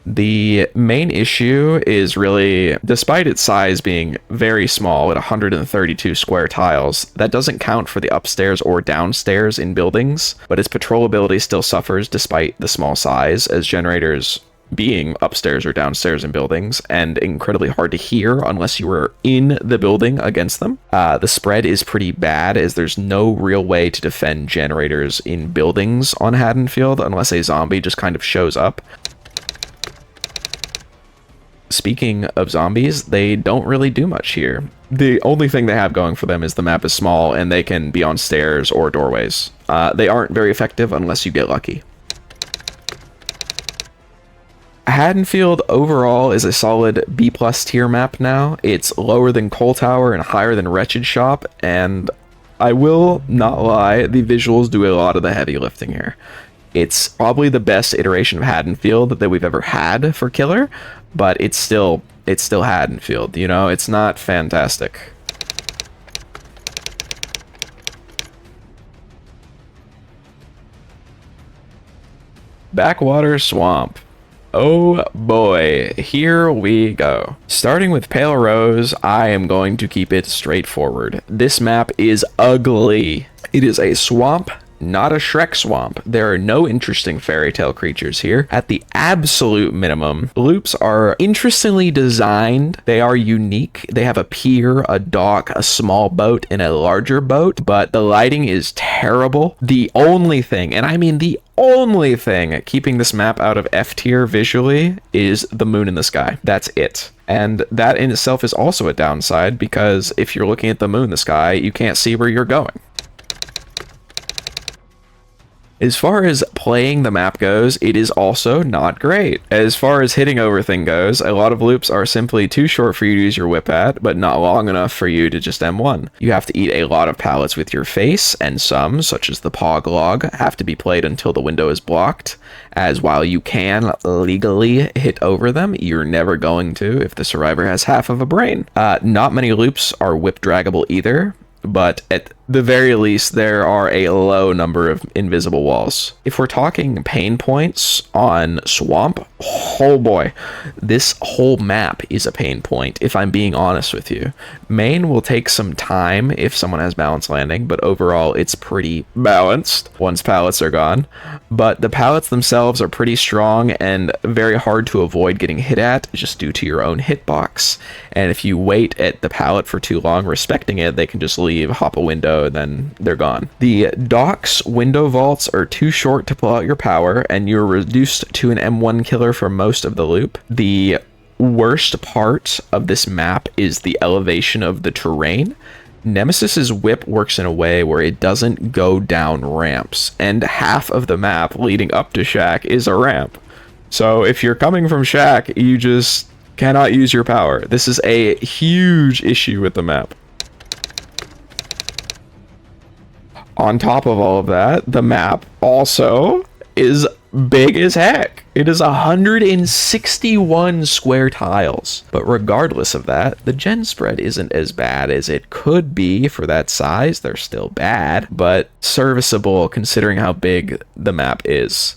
The main issue is really, despite its size being very small at 132 square tiles, that doesn't count for the upstairs or downstairs in buildings, but its patrolability still suffers despite the small size, as generators being upstairs or downstairs in buildings and incredibly hard to hear unless you were in the building against them. The spread is pretty bad, as there's no real way to defend generators in buildings on Haddonfield unless a zombie just kind of shows up. Speaking of zombies, they don't really do much here. The only thing they have going for them is the map is small and they can be on stairs or doorways. They aren't very effective unless you get lucky. Haddonfield overall is a solid B+ tier map now. It's lower than Coal Tower and higher than Wretched Shop, and I will not lie, the visuals do a lot of the heavy lifting here. It's probably the best iteration of Haddonfield that we've ever had for Killer, but it's still Haddonfield, you know? It's not fantastic. Backwater Swamp. Oh boy, here we go. Starting with Pale Rose, I am going to keep it straightforward. This map is ugly. It is a swamp, not a Shrek swamp. There are no interesting fairy tale creatures here. At the absolute minimum, loops are interestingly designed. They are unique. They have a pier, a dock, a small boat, and a larger boat, but the lighting is terrible. The only thing, and I mean the only thing keeping this map out of F tier visually is the moon in the sky. That's it. And that in itself is also a downside, because if you're looking at the moon in the sky, you can't see where you're going. As far as playing the map goes, it is also not great. As far as hitting over thing goes, a lot of loops are simply too short for you to use your whip at, but not long enough for you to just M1. You have to eat a lot of pallets with your face, and some, such as the Pog Log, have to be played until the window is blocked, as while you can legally hit over them, you're never going to if the survivor has half of a brain. Not many loops are whip draggable either, but at the very least, there are a low number of invisible walls. If we're talking pain points on Swamp, oh boy, this whole map is a pain point, if I'm being honest with you. Main will take some time if someone has balanced landing, but overall, it's pretty balanced once pallets are gone. But the pallets themselves are pretty strong and very hard to avoid getting hit at, just due to your own hitbox. And if you wait at the pallet for too long respecting it, they can just leave, hop a window, then they're gone. The dock's window vaults are too short to pull out your power, and you're reduced to an M1 killer for most of the loop. The worst part of this map is the elevation of the terrain. Nemesis's whip works in a way where it doesn't go down ramps, and half of the map leading up to Shack is a ramp. So if you're coming from Shack, you just cannot use your power. This is a huge issue with the map. On top of all of that, the map also is big as heck. It is 161 square tiles. But regardless of that, the gen spread isn't as bad as it could be for that size. They're still bad, but serviceable considering how big the map is.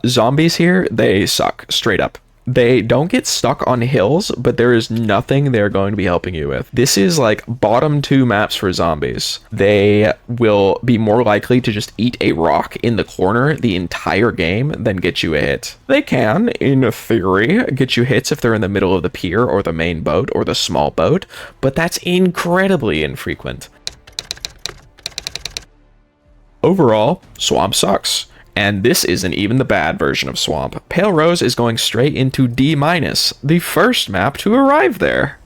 Zombies here, they suck, straight up. They don't get stuck on hills, but there is nothing they're going to be helping you with. This is like bottom 2 maps for zombies. They will be more likely to just eat a rock in the corner the entire game than get you a hit. They can, in theory, get you hits if they're in the middle of the pier or the main boat or the small boat, but that's incredibly infrequent. Overall, Swamp sucks. And this isn't even the bad version of Swamp. Pale Rose is going straight into D-, the first map to arrive there.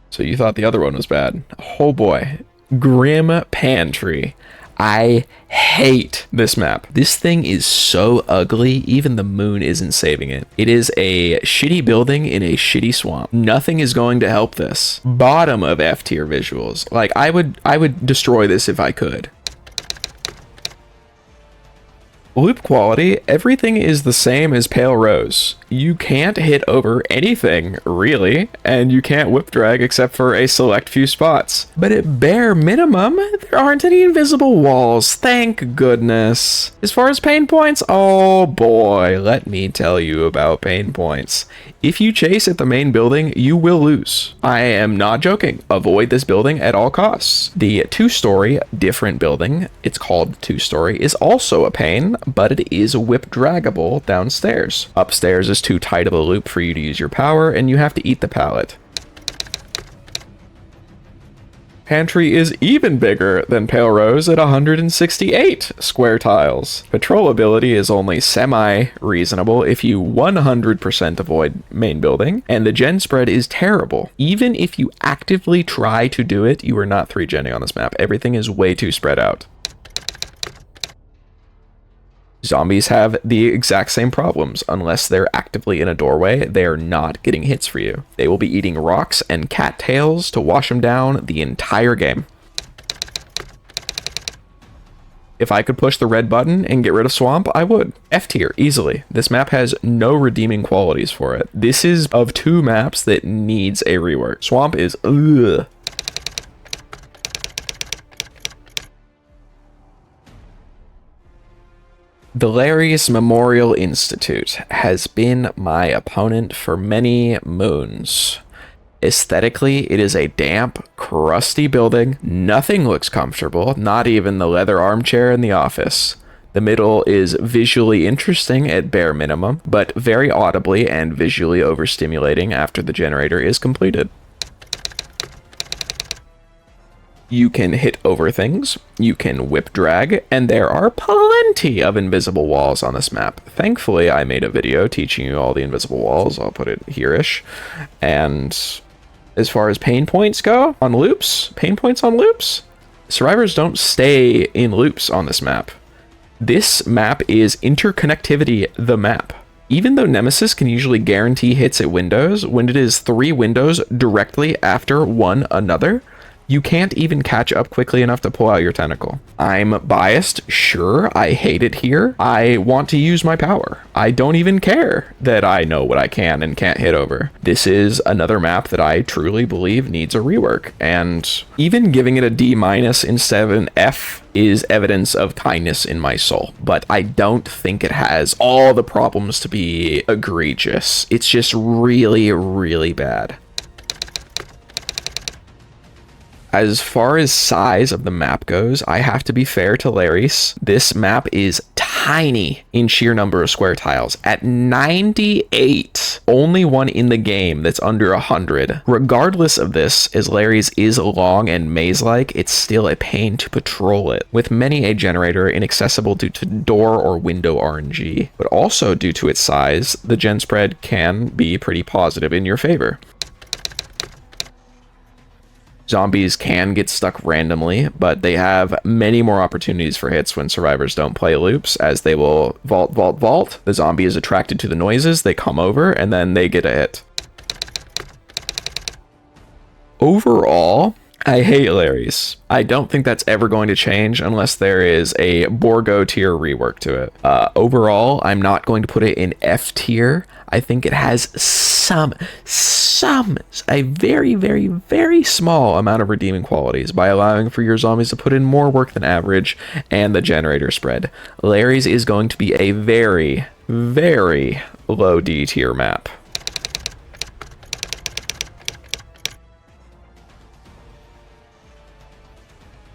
So you thought the other one was bad. Oh boy. Grim Pantry. I hate this map. This thing is so ugly, even the moon isn't saving it. It is a shitty building in a shitty swamp. Nothing is going to help this. Bottom of F tier visuals. Like, I would destroy this if I could. Loop quality, everything is the same as Pale Rose. You can't hit over anything, really, and you can't whip drag except for a select few spots. But at bare minimum, there aren't any invisible walls, thank goodness. As far as pain points, oh boy, let me tell you about pain points. If you chase at the main building, you will lose. I am not joking. Avoid this building at all costs. The 2-story different building, it's called 2-story, is also a pain, but it is whip draggable downstairs. Upstairs is too tight of a loop for you to use your power, and you have to eat the pallet. Pantry is even bigger than Pale Rose at 168 square tiles. Patrolability is only semi-reasonable if you 100% avoid main building, and the gen spread is terrible. Even if you actively try to do it, you are not 3-genning on this map. Everything is way too spread out. Zombies have the exact same problems. Unless they're actively in a doorway, they are not getting hits for you. They will be eating rocks and cattails to wash them down the entire game. If I could push the red button and get rid of Swamp, I would. F tier, easily. This map has no redeeming qualities for it. This is of 2 maps that needs a rework. Swamp is ugh. The Lerys Memorial Institute has been my opponent for many moons. Aesthetically, it is a damp, crusty building. Nothing looks comfortable, not even the leather armchair in the office. The middle is visually interesting at bare minimum, but very audibly and visually overstimulating after the generator is completed. You can hit over things, you can whip drag, and there are plenty of invisible walls on this map. Thankfully, I made a video teaching you all the invisible walls. I'll put it here-ish. And as far as pain points go, on loops, pain points on loops, survivors don't stay in loops on this map. This map is interconnectivity the map. Even though Nemesis can usually guarantee hits at windows, when it is 3 windows directly after one another, you can't even catch up quickly enough to pull out your tentacle. I'm biased, sure, I hate it here. I want to use my power. I don't even care that I know what I can and can't hit over. This is another map that I truly believe needs a rework, and even giving it a D- instead of an F is evidence of kindness in my soul, but I don't think it has all the problems to be egregious. It's just really, really bad. As far as size of the map goes, I have to be fair to Lerys. This map is tiny in sheer number of square tiles. At 98, only one in the game that's under 100. Regardless of this, as Lerys is long and maze-like, it's still a pain to patrol it, with many a generator inaccessible due to door or window RNG. But also due to its size, the gen spread can be pretty positive in your favor. Zombies can get stuck randomly, but they have many more opportunities for hits when survivors don't play loops, as they will vault, vault, vault. The zombie is attracted to the noises, they come over, and then they get a hit. Overall, I hate Lerys. I don't think that's ever going to change unless there is a Borgo tier rework to it. Overall, I'm not going to put it in F tier. I think it has a very, very, very small amount of redeeming qualities by allowing for your zombies to put in more work than average and the generator spread. Lerys is going to be a very, very low D tier map.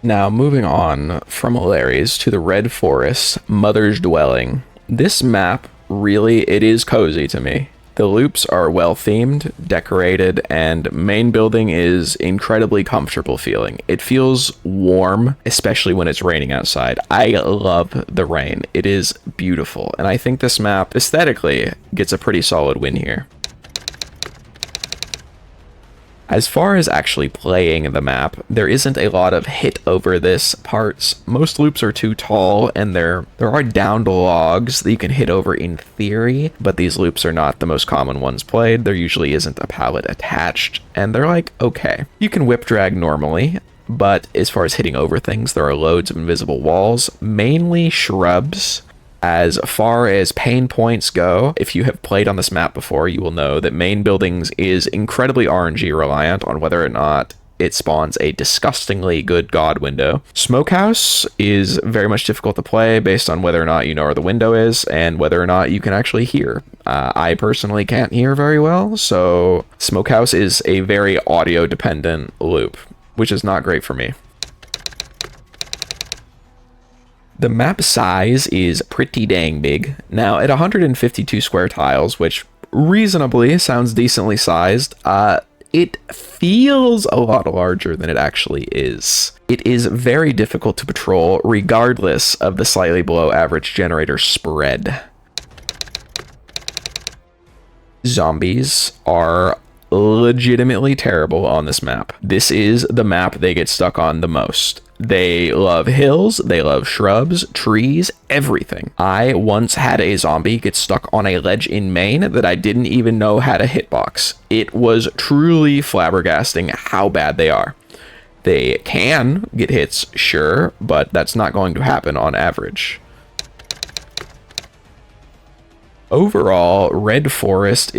Now, moving on from Lerys to the Red Forest, Mother's Dwelling. This map, really, it is cozy to me. The loops are well themed, decorated, and main building is incredibly comfortable feeling. It feels warm, especially when it's raining outside. I love the rain. It is beautiful, and I think this map, aesthetically, gets a pretty solid win here. As far as actually playing the map, there isn't a lot of hit over this parts. Most loops are too tall, and there are downed logs that you can hit over in theory, but these loops are not the most common ones played. There usually isn't a pallet attached, and they're like, okay. You can whip drag normally, but as far as hitting over things, there are loads of invisible walls, mainly shrubs. As far as pain points go, if you have played on this map before, you will know that main buildings is incredibly RNG reliant on whether or not it spawns a disgustingly good god window. Smokehouse is very much difficult to play based on whether or not you know where the window is and whether or not you can actually hear. I personally can't hear very well, so Smokehouse is a very audio dependent loop, which is not great for me. The map size is pretty dang big. Now, at 152 square tiles, which reasonably sounds decently sized, it feels a lot larger than it actually is. It is very difficult to patrol, regardless of the slightly below average generator spread. Zombies are legitimately terrible on this map. This is the map they get stuck on the most. They love hills, they love shrubs, trees, everything. I once had a zombie get stuck on a ledge in Maine that I didn't even know had a hitbox. It was truly flabbergasting how bad they are. They can get hits, sure, but that's not going to happen on average. Overall, Red Forest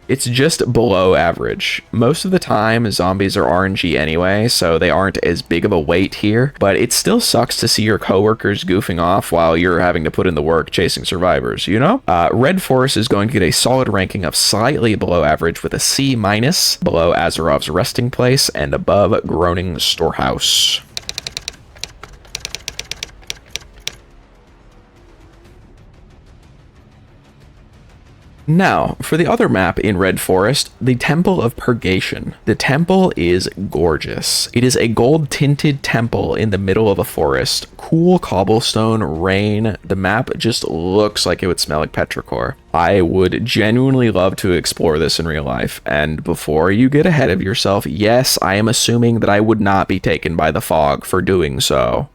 it's just below average. Most of the time, zombies are RNG anyway, so they aren't as big of a weight here, but it still sucks to see your coworkers goofing off while you're having to put in the work chasing survivors, you know? Red Forest is going to get a solid ranking of slightly below average with a C-, below Azarov's resting place, and above Groaning Storehouse. Now, for the other map in Red Forest, the Temple of Purgation. The temple is gorgeous. It is a gold-tinted temple in the middle of a forest. Cool cobblestone, rain. The map just looks like it would smell like petrichor. I would genuinely love to explore this in real life, and before you get ahead of yourself, yes, I am assuming that I would not be taken by the fog for doing so.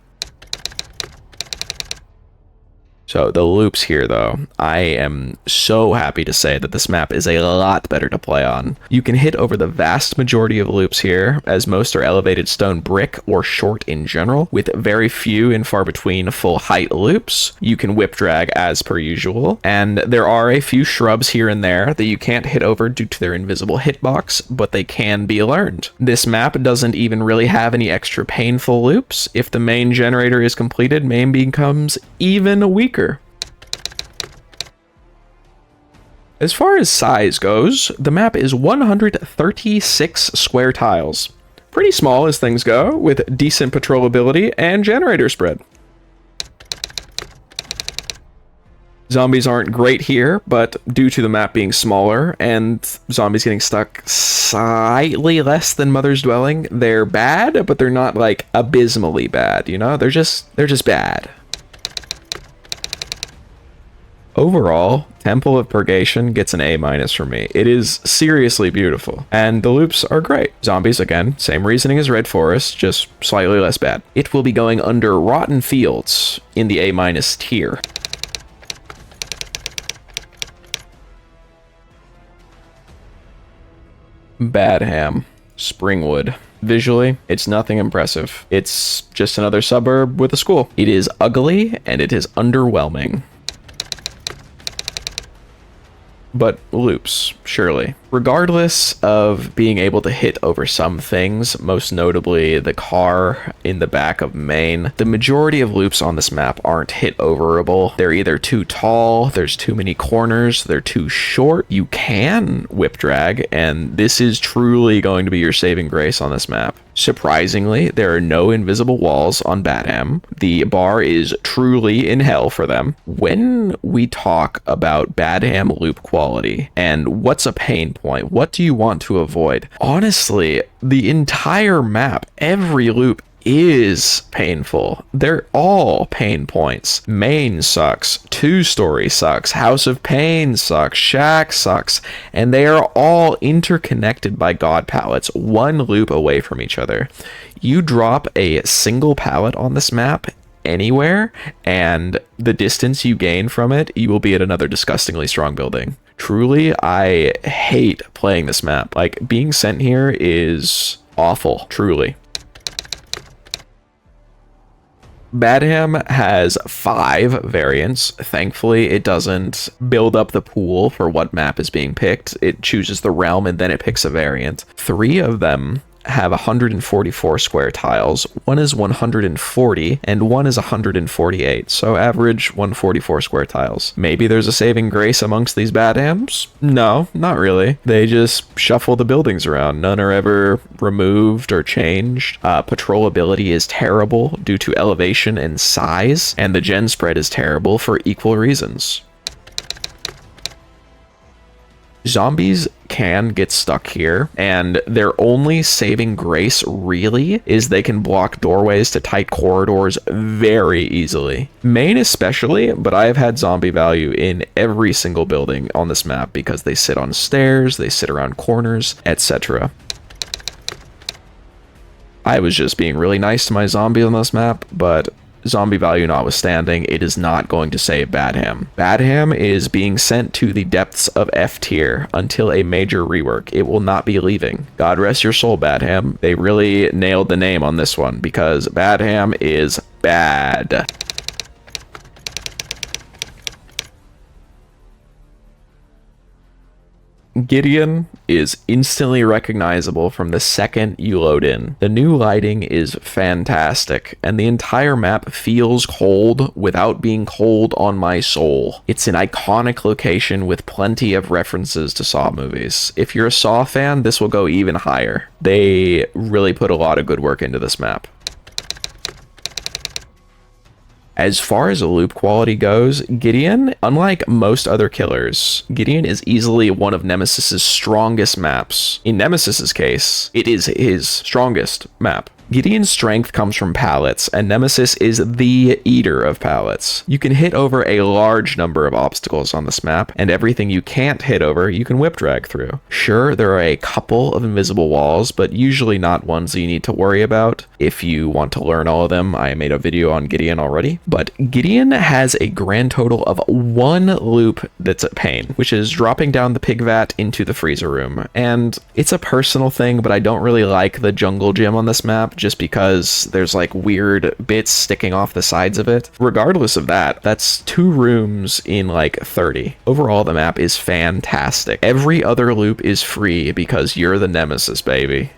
So the loops here, though, I am so happy to say that this map is a lot better to play on. You can hit over the vast majority of loops here, as most are elevated stone brick or short in general, with very few and far between full height loops. You can whip drag as per usual, and there are a few shrubs here and there that you can't hit over due to their invisible hitbox, but they can be learned. This map doesn't even really have any extra painful loops. If the main generator is completed, main becomes even weaker. As far as size goes, the map is 136 square tiles. Pretty small as things go, with decent patrollability and generator spread. Zombies aren't great here, but due to the map being smaller and zombies getting stuck slightly less than Mother's Dwelling, they're bad, but they're not like abysmally bad, you know? They're just bad. Overall, Temple of Purgation gets an A- from me. It is seriously beautiful, and the loops are great. Zombies, again, same reasoning as Red Forest, just slightly less bad. It will be going under Rotten Fields in the A- tier. Badham, Springwood. Visually, it's nothing impressive. It's just another suburb with a school. It is ugly and it is underwhelming. But loops, surely. Regardless of being able to hit over some things, most notably the car in the back of Maine, the majority of loops on this map aren't hit overable. They're either too tall, there's too many corners, they're too short. You can whip drag, and this is truly going to be your saving grace on this map. Surprisingly, there are no invisible walls on Badham. The bar is truly in hell for them. When we talk about Badham loop quality and what's a pain point, what do you want to avoid? Honestly, the entire map, every loop is painful. They're all pain points. Maine sucks. Two-story sucks. House of Pain sucks. Shack sucks. And they are all interconnected by god pallets, one loop away from each other. You drop a single pallet on this map anywhere, and the distance you gain from it, you will be at another disgustingly strong building. Truly, I hate playing this map. Like, being sent here is awful, truly. Badham has 5 variants. Thankfully, it doesn't build up the pool for what map is being picked. It chooses the realm and then it picks a variant. 3 of them have 144 square tiles. One is 140 and one is 148. So average 144 square tiles. Maybe there's a saving grace amongst these Badhams? No, not really. They just shuffle the buildings around. None are ever removed or changed. Patrolability is terrible due to elevation and size, and the gen spread is terrible for equal reasons. Zombies can get stuck here, and their only saving grace really is they can block doorways to tight corridors very easily. Maine especially, but I have had zombie value in every single building on this map because they sit on stairs, they sit around corners, etc. I was just being really nice to my zombie on this map, but zombie value notwithstanding, it is not going to save Badham. Badham is being sent to the depths of F tier until a major rework. It will not be leaving. God rest your soul, Badham. They really nailed the name on this one because Badham is bad. Gideon is instantly recognizable from the second you load in. The new lighting is fantastic, and the entire map feels cold without being cold on my soul. It's an iconic location with plenty of references to Saw movies. If you're a Saw fan, this will go even higher. They really put a lot of good work into this map. As far as loop quality goes, Gideon, unlike most other killers, Gideon is easily one of Nemesis's strongest maps. In Nemesis's case, it is his strongest map. Gideon's strength comes from pallets, and Nemesis is the eater of pallets. You can hit over a large number of obstacles on this map, and everything you can't hit over, you can whip drag through. Sure, there are a couple of invisible walls, but usually not ones that you need to worry about. If you want to learn all of them, I made a video on Gideon already. But Gideon has a grand total of 1 loop that's a pain, which is dropping down the pig vat into the freezer room. And it's a personal thing, but I don't really like the jungle gym on this map, just because there's like weird bits sticking off the sides of it. Regardless of that, that's 2 rooms in like 30. Overall, the map is fantastic. Every other loop is free because you're the Nemesis, baby.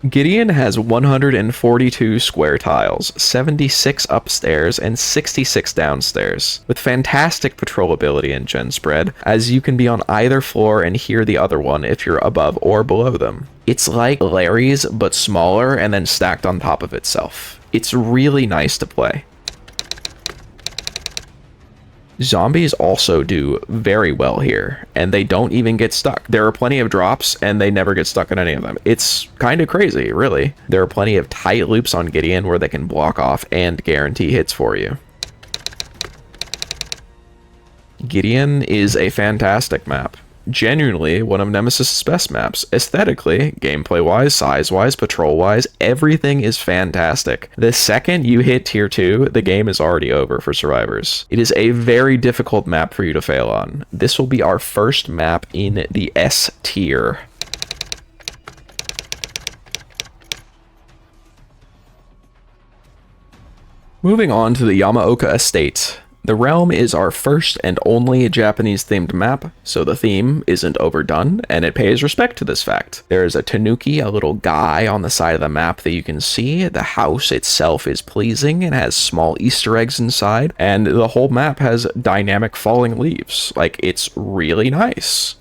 Gideon has 142 square tiles, 76 upstairs and 66 downstairs, with fantastic patrolability and gen spread, as you can be on either floor and hear the other one if you're above or below them. It's like Lerys, but smaller and then stacked on top of itself. It's really nice to play. Zombies also do very well here, and they don't even get stuck. There are plenty of drops, and they never get stuck in any of them. It's kind of crazy, really. There are plenty of tight loops on Gideon where they can block off and guarantee hits for you. Gideon is a fantastic map. Genuinely one of Nemesis's best maps. Aesthetically, gameplay-wise, size-wise, patrol-wise, everything is fantastic. The second you hit tier 2, the game is already over for survivors. It is a very difficult map for you to fail on. This will be our first map in the S tier. Moving on to the Yamaoka Estate. The realm is our first and only Japanese-themed map, so the theme isn't overdone, and it pays respect to this fact. There is a tanuki, a little guy on the side of the map that you can see. The house itself is pleasing and has small Easter eggs inside, and the whole map has dynamic falling leaves. Like, it's really nice.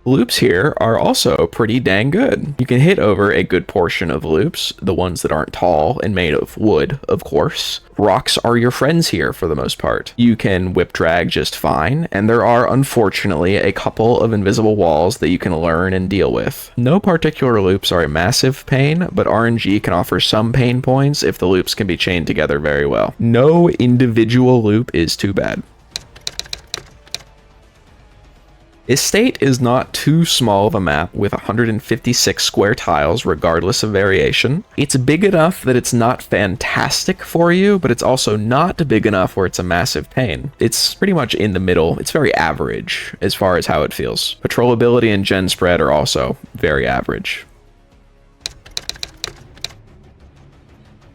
Loops here are also pretty dang good. You can hit over a good portion of loops, the ones that aren't tall and made of wood, of course. Rocks are your friends here for the most part. You can whip drag just fine, and there are unfortunately a couple of invisible walls that you can learn and deal with. No particular loops are a massive pain, but RNG can offer some pain points if the loops can be chained together very well. No individual loop is too bad. Estate is not too small of a map with 156 square tiles regardless of variation. It's big enough that it's not fantastic for you, but it's also not big enough where it's a massive pain. It's pretty much in the middle. It's very average as far as how it feels. Patrollability and gen spread are also very average.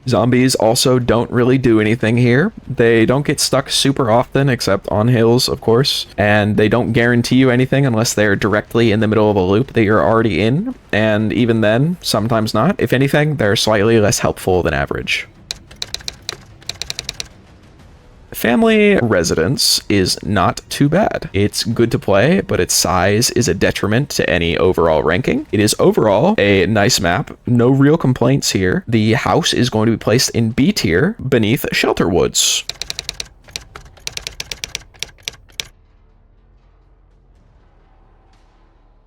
Zombies also don't really do anything here. They don't get stuck super often, except on hills, of course, and they don't guarantee you anything unless they're directly in the middle of a loop that you're already in, and even then, sometimes not. If anything, they're slightly less helpful than average. Family residence is not too bad. It's good to play, but its size is a detriment to any overall ranking. It is overall a nice map. No real complaints here. The house is going to be placed in B tier beneath Shelter Woods.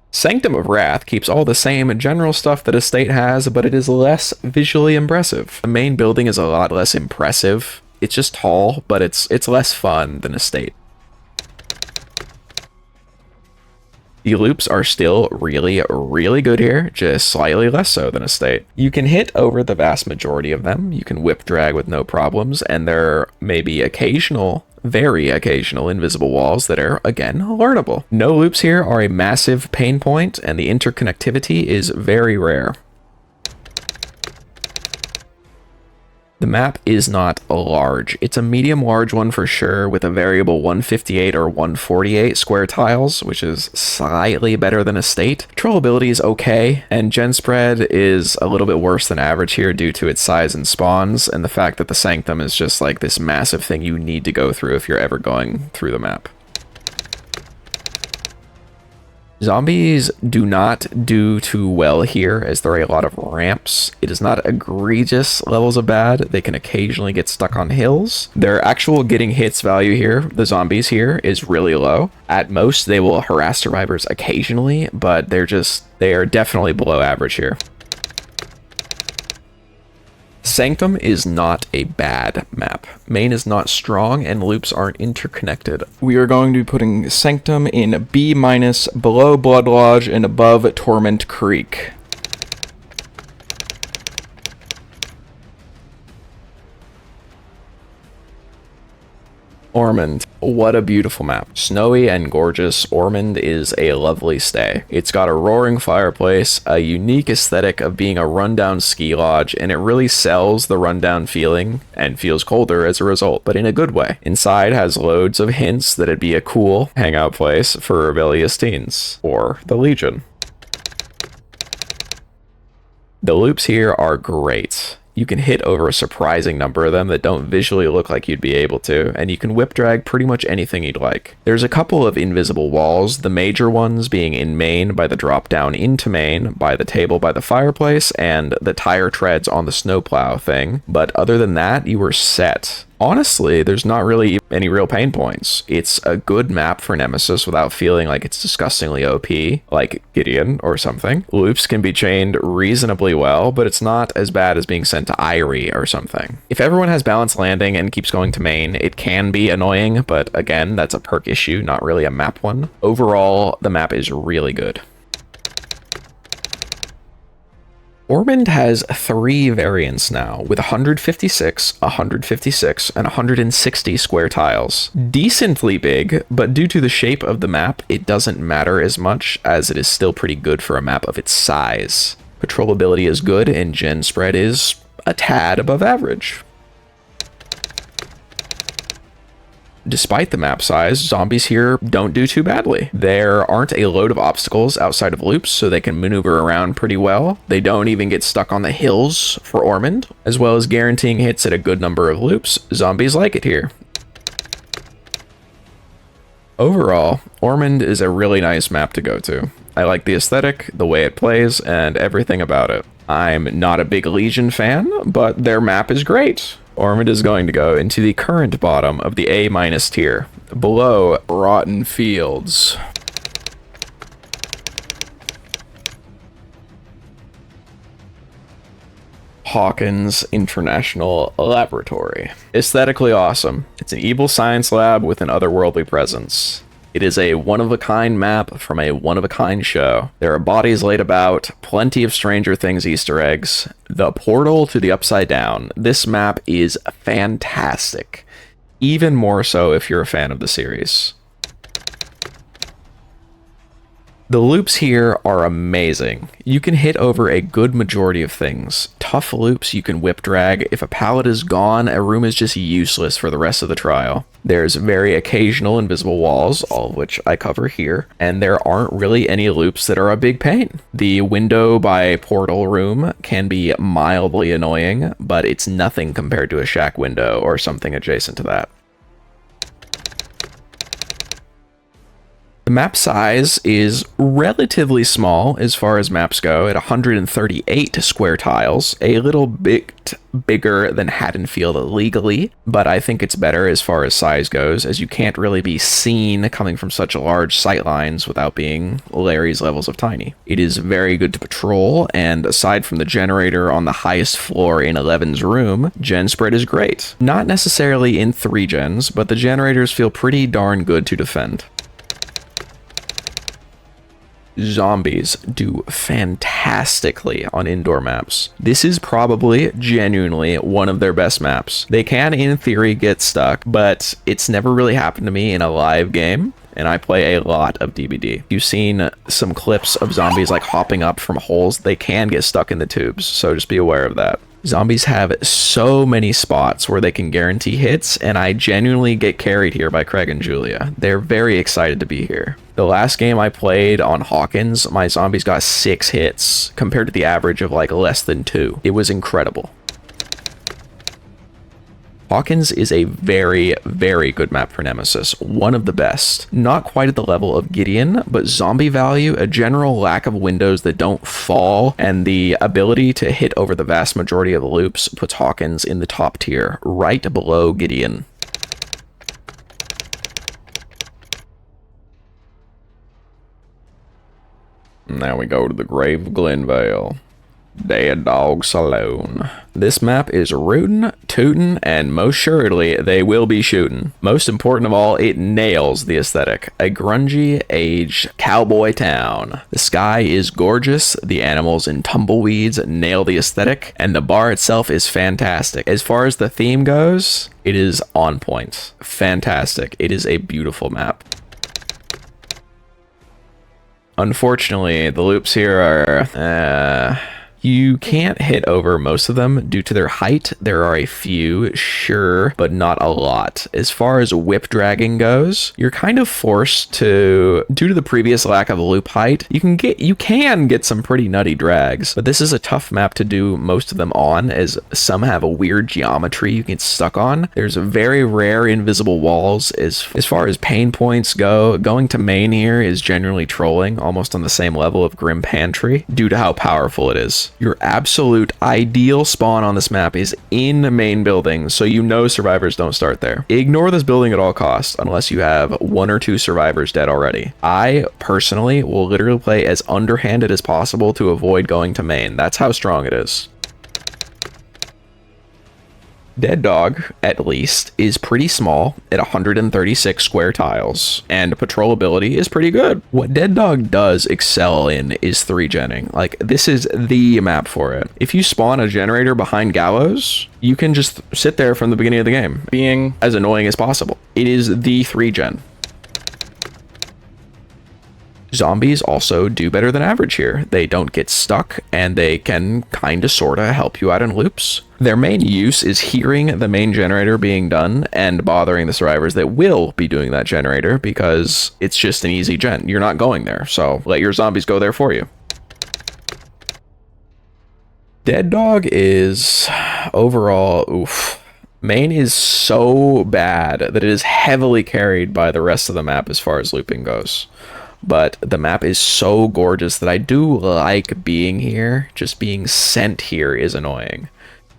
Sanctum of Wrath keeps all the same general stuff that Estate has, but it is less visually impressive. The main building is a lot less impressive. It's just tall, but it's less fun than Estate. The loops are still really, really good here, just slightly less so than Estate. You can hit over the vast majority of them, you can whip drag with no problems, and there may be occasional, very occasional invisible walls that are, again, learnable. No loops here are a massive pain point, and the interconnectivity is very rare. The map is not large. It's a medium-large one for sure, with a variable 158 or 148 square tiles, which is slightly better than Estate. Trollability is okay, and gen spread is a little bit worse than average here due to its size and spawns, and the fact that the Sanctum is just like this massive thing you need to go through if you're ever going through the map. Zombies do not do too well here, as there are a lot of ramps. It is not egregious levels of bad. They can occasionally get stuck on hills. Their actual getting hits value here, the zombies here, is really low. At most, they will harass survivors occasionally, but they are definitely below average here. Sanctum is not a bad map. Main is not strong and loops aren't interconnected. We are going to be putting Sanctum in B-, below Blood Lodge and above Torment Creek. Ormond. What a beautiful map. Snowy and gorgeous, Ormond is a lovely stay. It's got a roaring fireplace, a unique aesthetic of being a rundown ski lodge, and it really sells the rundown feeling and feels colder as a result, but in a good way. Inside has loads of hints that it'd be a cool hangout place for rebellious teens, or the Legion. The loops here are great. You can hit over a surprising number of them that don't visually look like you'd be able to, and you can whip drag pretty much anything you'd like. There's a couple of invisible walls, the major ones being in main by the drop down into main, by the table by the fireplace, and the tire treads on the snowplow thing, but other than that, you were set. Honestly, there's not really any real pain points. It's a good map for Nemesis without feeling like it's disgustingly OP, like Gideon or something. Loops can be chained reasonably well, but it's not as bad as being sent to Eyrie or something. If everyone has balanced landing and keeps going to main, it can be annoying, but again, that's a perk issue, not really a map one. Overall, the map is really good. Ormond has 3 variants now, with 156, 156, and 160 square tiles. Decently big, but due to the shape of the map, it doesn't matter as much, as it is still pretty good for a map of its size. Patrollability is good, and gen spread is a tad above average. Despite the map size, zombies here don't do too badly. There aren't a load of obstacles outside of loops, so they can maneuver around pretty well. They don't even get stuck on the hills for Ormond, as well as guaranteeing hits at a good number of loops. Zombies like it here. Overall, Ormond is a really nice map to go to. I like the aesthetic, the way it plays, and everything about it. I'm not a big Legion fan, but their map is great. Ormond is going to go into the current bottom of the A- tier, below Rotten Fields. Hawkins International Laboratory. Aesthetically awesome. It's an evil science lab with an otherworldly presence. It is a one-of-a-kind map from a one-of-a-kind show. There are bodies laid about, plenty of Stranger Things Easter eggs, the portal to the Upside Down. This map is fantastic, even more so if you're a fan of the series. The loops here are amazing. You can hit over a good majority of things. Tough loops you can whip drag. If a pallet is gone, a room is just useless for the rest of the trial. There's very occasional invisible walls, all of which I cover here, and there aren't really any loops that are a big pain. The window by portal room can be mildly annoying, but it's nothing compared to a shack window or something adjacent to that. The map size is relatively small as far as maps go at 138 square tiles, a little bit bigger than Haddonfield legally, but I think it's better as far as size goes, as you can't really be seen coming from such large sightlines without being Lerys levels of tiny. It is very good to patrol, and aside from the generator on the highest floor in 11's room, gen spread is great. Not necessarily in 3 gens, but the generators feel pretty darn good to defend. Zombies do fantastically on indoor maps. This is probably genuinely one of their best maps. They can, in theory, get stuck, but it's never really happened to me in a live game, and I play a lot of DBD. You've seen some clips of zombies like hopping up from holes. They can get stuck in the tubes, so just be aware of that. Zombies have so many spots where they can guarantee hits, and I genuinely get carried here by Craig and Julia. They're very excited to be here. The last game I played on Hawkins, my zombies got 6 hits, compared to the average of like less than 2. It was incredible. Hawkins is a very, very good map for Nemesis, one of the best. Not quite at the level of Gideon, but zombie value, a general lack of windows that don't fall, and the ability to hit over the vast majority of the loops puts Hawkins in the top tier, right below Gideon. Now we go to the Grave of Glenvale. Dead Dawg Saloon. This map is rootin', tootin', and most assuredly they will be shootin'. Most important of all, it nails the aesthetic. A grungy, aged cowboy town. The sky is gorgeous, the animals and tumbleweeds nail the aesthetic, and the bar itself is fantastic. As far as the theme goes, it is on point. Fantastic. It is a beautiful map. Unfortunately, the loops here are, you can't hit over most of them due to their height. There are a few, sure, but not a lot. As far as whip dragging goes, you're kind of forced to, due to the previous lack of loop height, you can get some pretty nutty drags, but this is a tough map to do most of them on, as some have a weird geometry you get stuck on. There's very rare invisible walls. As far as pain points go, going to main here is generally trolling, almost on the same level of Grim Pantry, due to how powerful it is. Your absolute ideal spawn on this map is in the main building, so you know survivors don't start there. Ignore this building at all costs, unless you have 1 or 2 survivors dead already. I, personally, will literally play as underhanded as possible to avoid going to main. That's how strong it is. Dead Dawg, at least, is pretty small at 136 square tiles, and patrolability is pretty good. What Dead Dawg does excel in is 3-genning. Like, this is the map for it. If you spawn a generator behind Gallows, you can just sit there from the beginning of the game, being as annoying as possible. It is the 3-gen. Zombies also do better than average here. They don't get stuck, and they can kinda sorta help you out in loops. Their main use is hearing the main generator being done and bothering the survivors that will be doing that generator, because it's just an easy gen. You're not going there, so let your zombies go there for you. Dead Dog is overall oof. Main is so bad that it is heavily carried by the rest of the map as far as looping goes. But the map is so gorgeous that I do like being here. Just being sent here is annoying.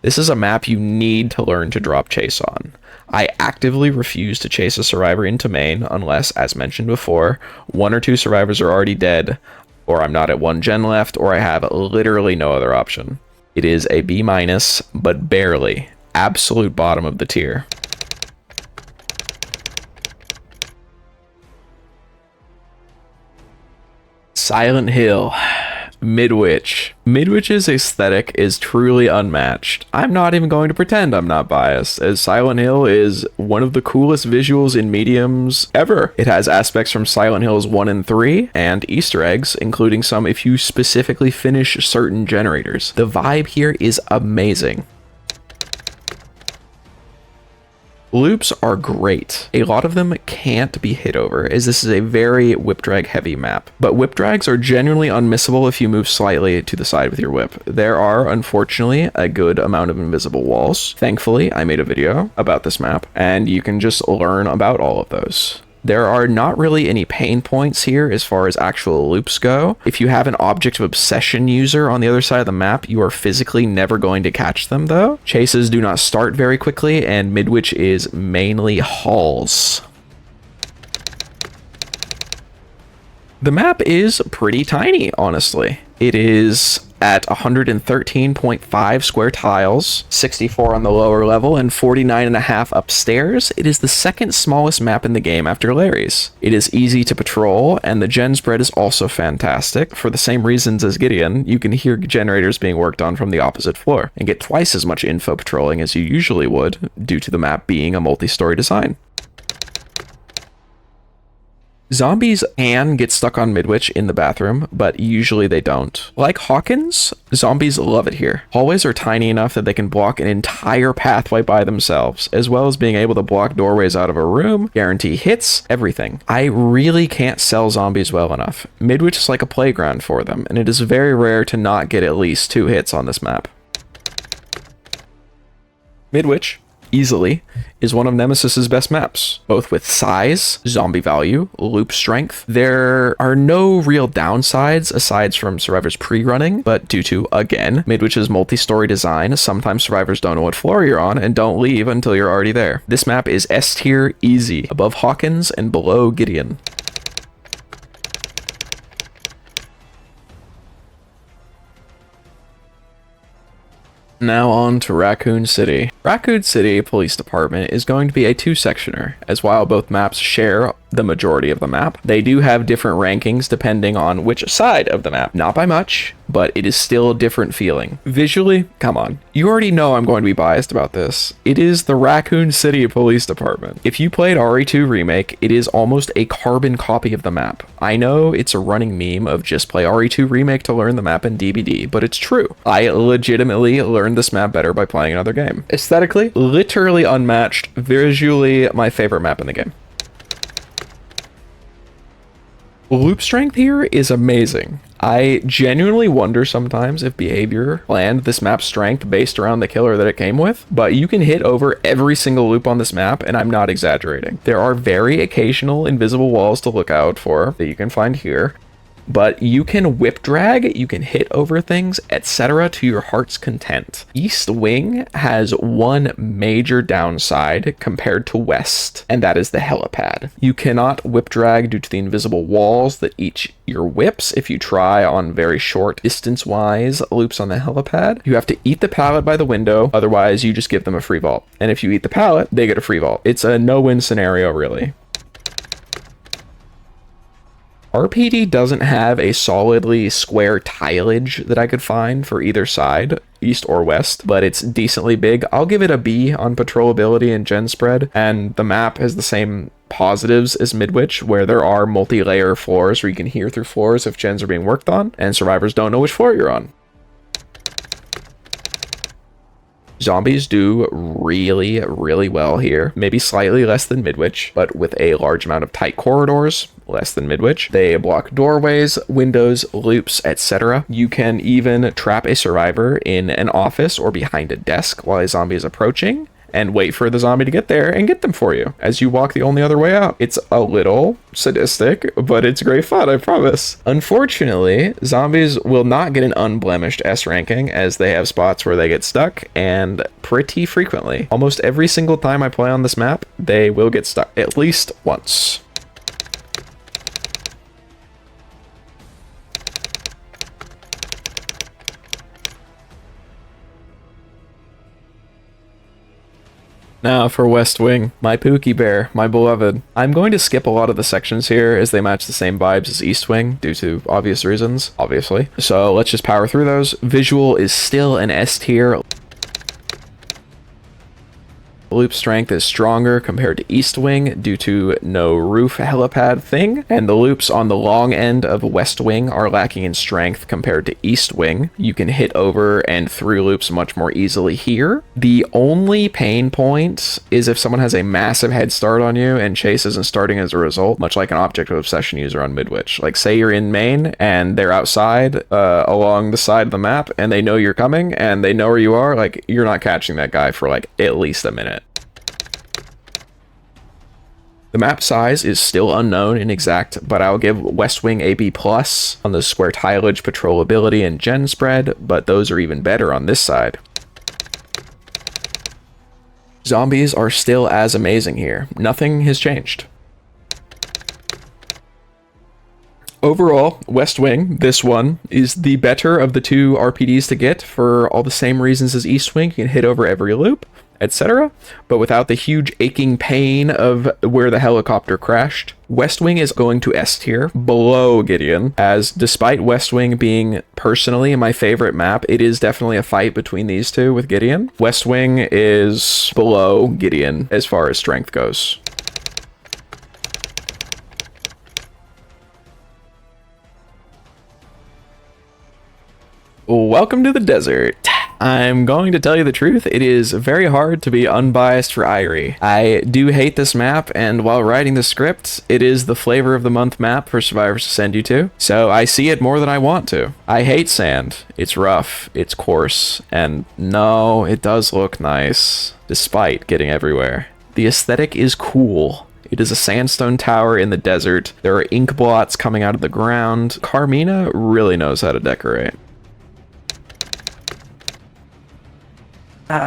This is a map you need to learn to drop chase on. I actively refuse to chase a survivor into main unless, as mentioned before, 1 or 2 survivors are already dead, or I'm not at 1 gen left, or I have literally no other option. It is a B-, but barely. Absolute bottom of the tier. Silent Hill. Midwich. Midwich's aesthetic is truly unmatched. I'm not even going to pretend I'm not biased, as Silent Hill is one of the coolest visuals in mediums ever. It has aspects from Silent Hills 1 and 3, and Easter eggs, including some if you specifically finish certain generators. The vibe here is amazing. Loops are great. A lot of them can't be hit over, as this is a very whip drag heavy map. But whip drags are genuinely unmissable if you move slightly to the side with your whip. There are, unfortunately, a good amount of invisible walls. Thankfully, I made a video about this map, and you can just learn about all of those. There are not really any pain points here as far as actual loops go. If you have an Object of Obsession user on the other side of the map, you are physically never going to catch them though. Chases do not start very quickly, and Midwich is mainly hauls. The map is pretty tiny, honestly. It is at 113.5 square tiles, 64 on the lower level, and 49.5 upstairs. It is the second smallest map in the game after Lerys. It is easy to patrol, and the gen spread is also fantastic. For the same reasons as Gideon, you can hear generators being worked on from the opposite floor, and get twice as much info patrolling as you usually would, due to the map being a multi-story design. Zombies can get stuck on Midwich in the bathroom, but usually they don't. Like Hawkins, zombies love it here. Hallways are tiny enough that they can block an entire pathway by themselves, as well as being able to block doorways out of a room, guarantee hits, everything. I really can't sell zombies well enough. Midwich is like a playground for them, and it is very rare to not get at least 2 hits on this map. Midwich, easily, is one of Nemesis's best maps, both with size, zombie value, loop strength. There are no real downsides aside from survivors pre-running, but due to, again, Midwich's multi-story design, sometimes survivors don't know what floor you're on and don't leave until you're already there. This map is S tier easy, above Hawkins and below Gideon. Now on to Raccoon City. Raccoon City Police Department is going to be a 2-sectioner, as while both maps share the majority of the map, they do have different rankings depending on which side of the map. Not by much, but it is still a different feeling. Visually, come on. You already know I'm going to be biased about this. It is the Raccoon City Police Department. If you played RE2 Remake, it is almost a carbon copy of the map. I know it's a running meme of just play RE2 Remake to learn the map in DBD, but it's true. I legitimately learned this map better by playing another game. Aesthetically, literally unmatched. Visually, my favorite map in the game. Loop strength here is amazing. I genuinely wonder sometimes if behavior planned this map's strength based around the killer that it came with, but you can hit over every single loop on this map, and I'm not exaggerating. There are very occasional invisible walls to look out for that you can find here, but you can whip drag, you can hit over things, etc. to your heart's content. East Wing has one major downside compared to West, and that is the helipad. You cannot whip drag due to the invisible walls that eat your whips if you try on very short distance-wise loops on the helipad. You have to eat the pallet by the window, otherwise you just give them a free vault. And if you eat the pallet, they get a free vault. It's a no-win scenario, really. RPD doesn't have a solidly square tileage that I could find for either side, east or west, but it's decently big. I'll give it a B on patrollability and gen spread, and the map has the same positives as Midwich, where there are multi-layer floors where you can hear through floors if gens are being worked on, and survivors don't know which floor you're on. Zombies do really, really well here. Maybe slightly less than Midwich, but with a large amount of tight corridors, less than Midwich. They block doorways, windows, loops, etc. You can even trap a survivor in an office or behind a desk while a zombie is approaching, and wait for the zombie to get there and get them for you as you walk the only other way out. It's a little sadistic, but it's great fun, I promise. Unfortunately, zombies will not get an unblemished S ranking, as they have spots where they get stuck, and pretty frequently. Almost every single time I play on this map, they will get stuck at least once. Now for West Wing, my Pookie Bear, my beloved. I'm going to skip a lot of the sections here as they match the same vibes as East Wing due to obvious reasons, obviously. So let's just power through those. Visual is still an S tier. Loop strength is stronger compared to East Wing due to no roof helipad thing, and the loops on the long end of West Wing are lacking in strength compared to East Wing. You can hit over and through loops much more easily here. The only pain point is if someone has a massive head start on you and chase isn't starting as a result, much like an Object of Obsession user on Midwich. Like, say you're in Maine and they're outside along the side of the map and they know you're coming and they know where you are, like, you're not catching that guy for like at least a minute. The map size is still unknown and exact, but I'll give West Wing a B+ on the square tileage, patrollability, and gen spread, but those are even better on this side. Zombies are still as amazing here. Nothing has changed. Overall, West Wing, this one, is the better of the two RPDs to get for all the same reasons as East Wing. You can hit over every loop, etc., but without the huge aching pain of where the helicopter crashed. West Wing is going to S tier, below Gideon, as despite West Wing being personally my favorite map, it is definitely a fight between these two with Gideon. West Wing is below Gideon as far as strength goes. Welcome to the desert. I'm going to tell you the truth, it is very hard to be unbiased for Eyrie. I do hate this map, and while writing the script, it is the flavor of the month map for survivors to send you to, so I see it more than I want to. I hate sand. It's rough, it's coarse, and no, it does look nice, despite getting everywhere. The aesthetic is cool. It is a sandstone tower in the desert. There are ink blots coming out of the ground. Carmina really knows how to decorate.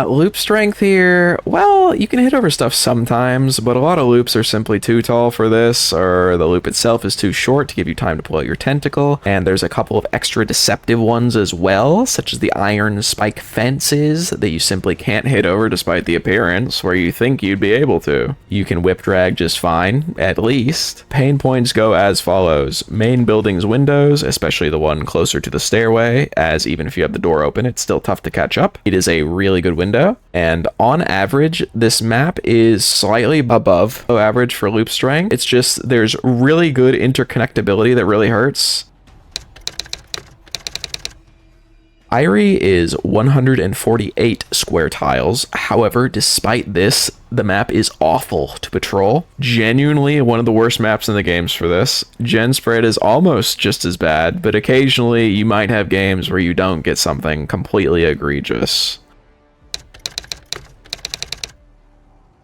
Loop strength here, well, you can hit over stuff sometimes, but a lot of loops are simply too tall for this, or the loop itself is too short to give you time to pull out your tentacle, and there's a couple of extra deceptive ones as well, such as the iron spike fences that you simply can't hit over despite the appearance, where you think you'd be able to. You can whip drag just fine, at least. Pain points go as follows. Main building's windows, especially the one closer to the stairway, as even if you have the door open, it's still tough to catch up. It is a really good window, and on average this map is slightly above average for loop strength. It's just there's really good interconnectability that really hurts. Eyrie is 148 square tiles. However, despite this, the map is awful to patrol. Genuinely one of the worst maps in the games for this. Gen spread is almost just as bad, but occasionally you might have games where you don't get something completely egregious.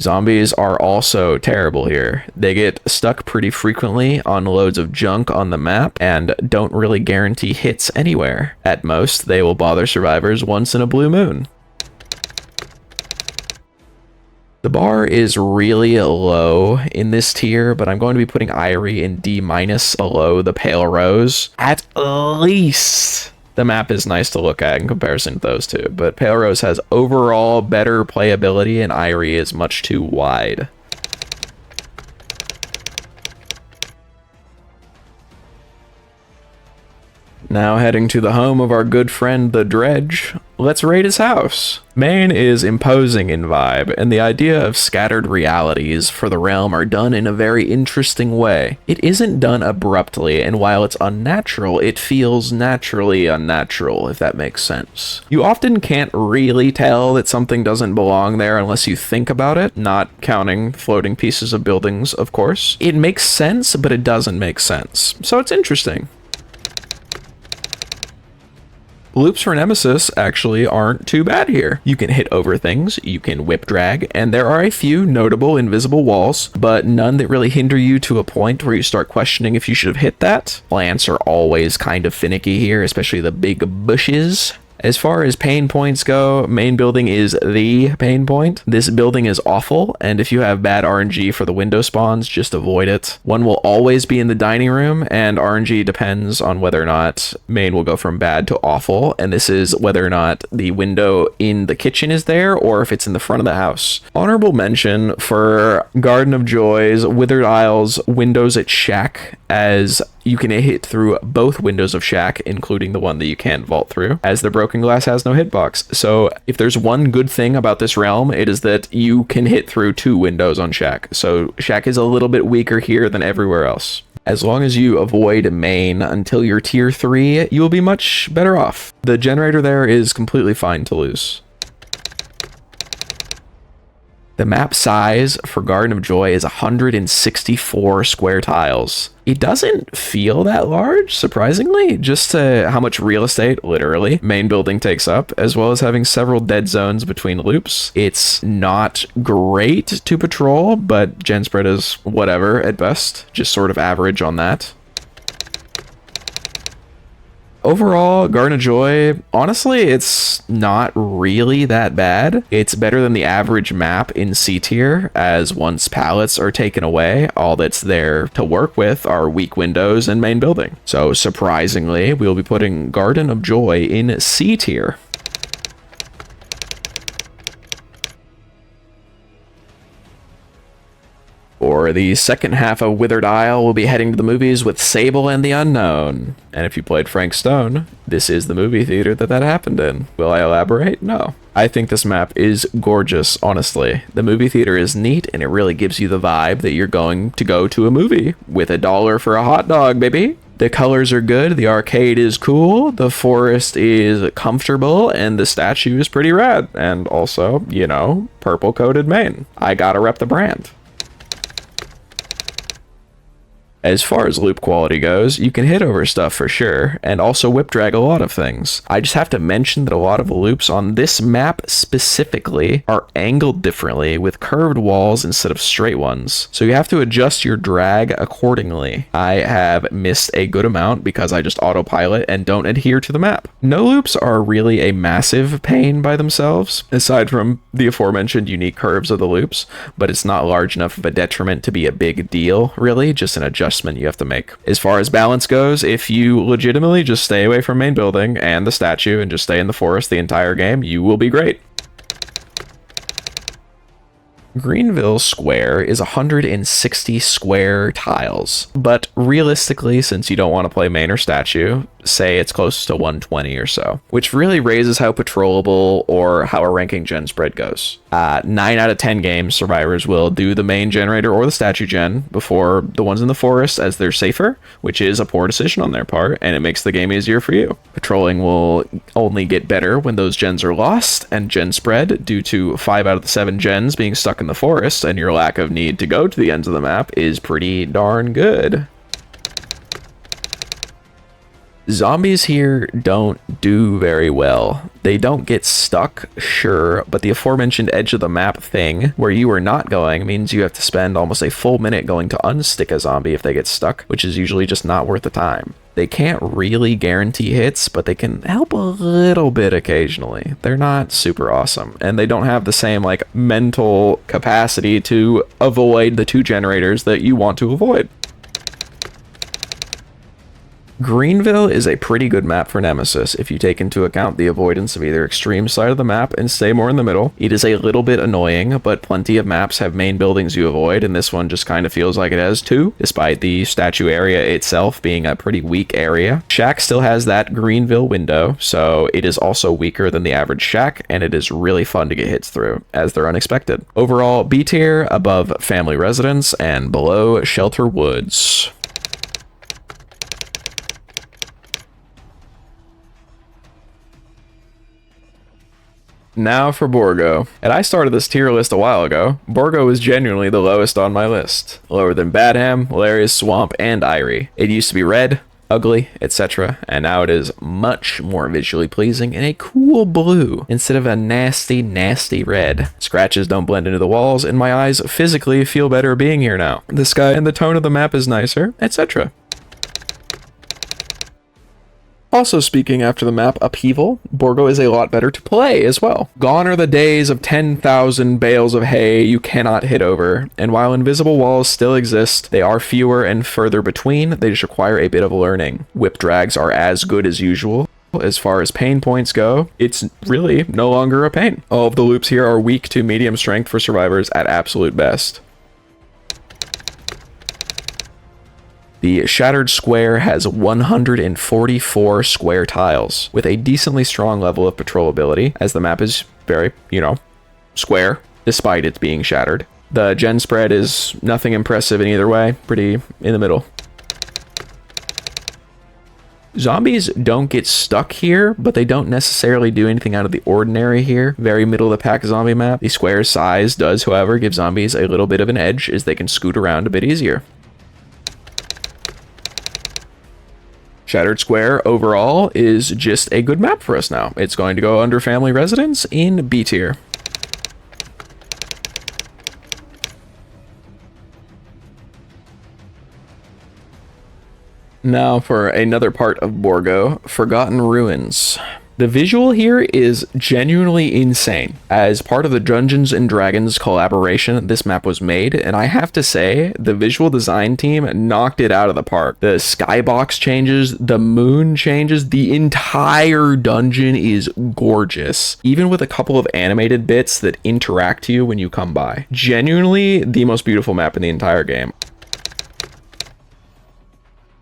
Zombies are also terrible here. They get stuck pretty frequently on loads of junk on the map and don't really guarantee hits anywhere. At most, they will bother survivors once in a blue moon. The bar is really low in this tier, but I'm going to be putting Eyrie in D- below the Pale Rose. At least the map is nice to look at in comparison to those two, but Pale Rose has overall better playability and Eyrie is much too wide. Now heading to the home of our good friend the Dredge, let's raid his house. Maine is imposing in vibe, and the idea of scattered realities for the realm are done in a very interesting way. It isn't done abruptly, and while it's unnatural, it feels naturally unnatural, if that makes sense. You often can't really tell that something doesn't belong there unless you think about it, not counting floating pieces of buildings, of course. It makes sense, but it doesn't make sense. So it's interesting. Loops for Nemesis actually aren't too bad here. You can hit over things, you can whip drag, and there are a few notable invisible walls, but none that really hinder you to a point where you start questioning if you should have hit that. Plants are always kind of finicky here, especially the big bushes. As far as pain points go, main building is the pain point. This building is awful, and if you have bad RNG for the window spawns, just avoid it. One will always be in the dining room, and RNG depends on whether or not main will go from bad to awful, and this is whether or not the window in the kitchen is there, or if it's in the front of the house. Honorable mention for Garden of Joys, Withered Isles, windows at Shack, as you can hit through both windows of Shack, including the one that you can't vault through, as the broken glass has no hitbox. So if there's one good thing about this realm, it is that you can hit through two windows on Shack. So Shack is a little bit weaker here than everywhere else. As long as you avoid main until you're tier 3, you will be much better off. The generator there is completely fine to lose. The map size for Garden of Joy is 164 square tiles. It doesn't feel that large, surprisingly, just to how much real estate, literally, main building takes up, as well as having several dead zones between loops. It's not great to patrol, but gen spread is whatever at best, just sort of average on that. Overall, Garden of Joy, honestly, it's not really that bad. It's better than the average map in C tier, as once pallets are taken away, all that's there to work with are weak windows and main building. So surprisingly, we'll be putting Garden of Joy in C tier. For the second half of Withered Isle, we'll be heading to the movies with Sable and the Unknown. And if you played Frank Stone, this is the movie theater that happened in. Will I elaborate? No. I think this map is gorgeous, honestly. The movie theater is neat, and it really gives you the vibe that you're going to go to a movie with $1 for a hot dog, baby. The colors are good, the arcade is cool, the forest is comfortable, and the statue is pretty rad. And also, you know, purple-coated Maine. I gotta rep the brand. As far as loop quality goes, you can hit over stuff for sure, and also whip drag a lot of things. I just have to mention that a lot of the loops on this map specifically are angled differently with curved walls instead of straight ones, so you have to adjust your drag accordingly. I have missed a good amount because I just autopilot and don't adhere to the map. No loops are really a massive pain by themselves, aside from the aforementioned unique curves of the loops, but it's not large enough of a detriment to be a big deal, really, just an adjustment you have to make. As far as balance goes, if you legitimately just stay away from main building and the statue and just stay in the forest the entire game, you will be great. Greenville Square is 160 square tiles, but realistically, since you don't want to play main or statue, say it's close to 120 or so, which really raises how patrollable or how a ranking gen spread goes. 9 out of 10 games, survivors will do the main generator or the statue gen before the ones in the forest, as they're safer, which is a poor decision on their part, and it makes the game easier for you. Patrolling will only get better when those gens are lost, and gen spread, due to 5 out of the 7 gens being stuck in the forest and your lack of need to go to the ends of the map, is pretty darn good. Zombies here don't do very well. They don't get stuck, sure, but the aforementioned edge of the map thing, where you are not going, means you have to spend almost a full minute going to unstick a zombie if they get stuck, which is usually just not worth the time. They can't really guarantee hits, but they can help a little bit occasionally. They're not super awesome, and they don't have the same, like, mental capacity to avoid the 2 generators that you want to avoid. Greenville is a pretty good map for Nemesis if you take into account the avoidance of either extreme side of the map and stay more in the middle. It is a little bit annoying, but plenty of maps have main buildings you avoid, and this one just kind of feels like it has too, despite the statue area itself being a pretty weak area. Shack still has that Greenville window, so it is also weaker than the average shack, and it is really fun to get hits through, as they're unexpected. Overall, B tier, above family residence, and below shelter woods. Now for Borgo. And I started this tier list a while ago. Borgo is genuinely the lowest on my list. Lower than Badham, Lerys, Swamp, and Eyrie. It used to be red, ugly, etc. And now it is much more visually pleasing in a cool blue instead of a nasty, nasty red. Scratches don't blend into the walls, and my eyes physically feel better being here now. The sky and the tone of the map is nicer, etc. Also speaking after the map upheaval, Borgo is a lot better to play as well. Gone are the days of 10,000 bales of hay you cannot hit over, and while invisible walls still exist, they are fewer and further between. They just require a bit of learning. Whip drags are as good as usual. As far as pain points go, it's really no longer a pain. All of the loops here are weak to medium strength for survivors at absolute best. The Shattered Square has 144 square tiles, with a decently strong level of patrollability, as the map is very, square, despite it being shattered. The gen spread is nothing impressive in either way, pretty in the middle. Zombies don't get stuck here, but they don't necessarily do anything out of the ordinary here. Very middle of the pack zombie map. The square size does, however, give zombies a little bit of an edge, as they can scoot around a bit easier. Shattered Square overall is just a good map for us now. It's going to go under family residence in B tier. Now for another part of Borgo, Forgotten Ruins. The visual here is genuinely insane. As part of the Dungeons & Dragons collaboration, this map was made, and I have to say, the visual design team knocked it out of the park. The skybox changes, the moon changes, the entire dungeon is gorgeous, even with a couple of animated bits that interact to you when you come by. Genuinely the most beautiful map in the entire game.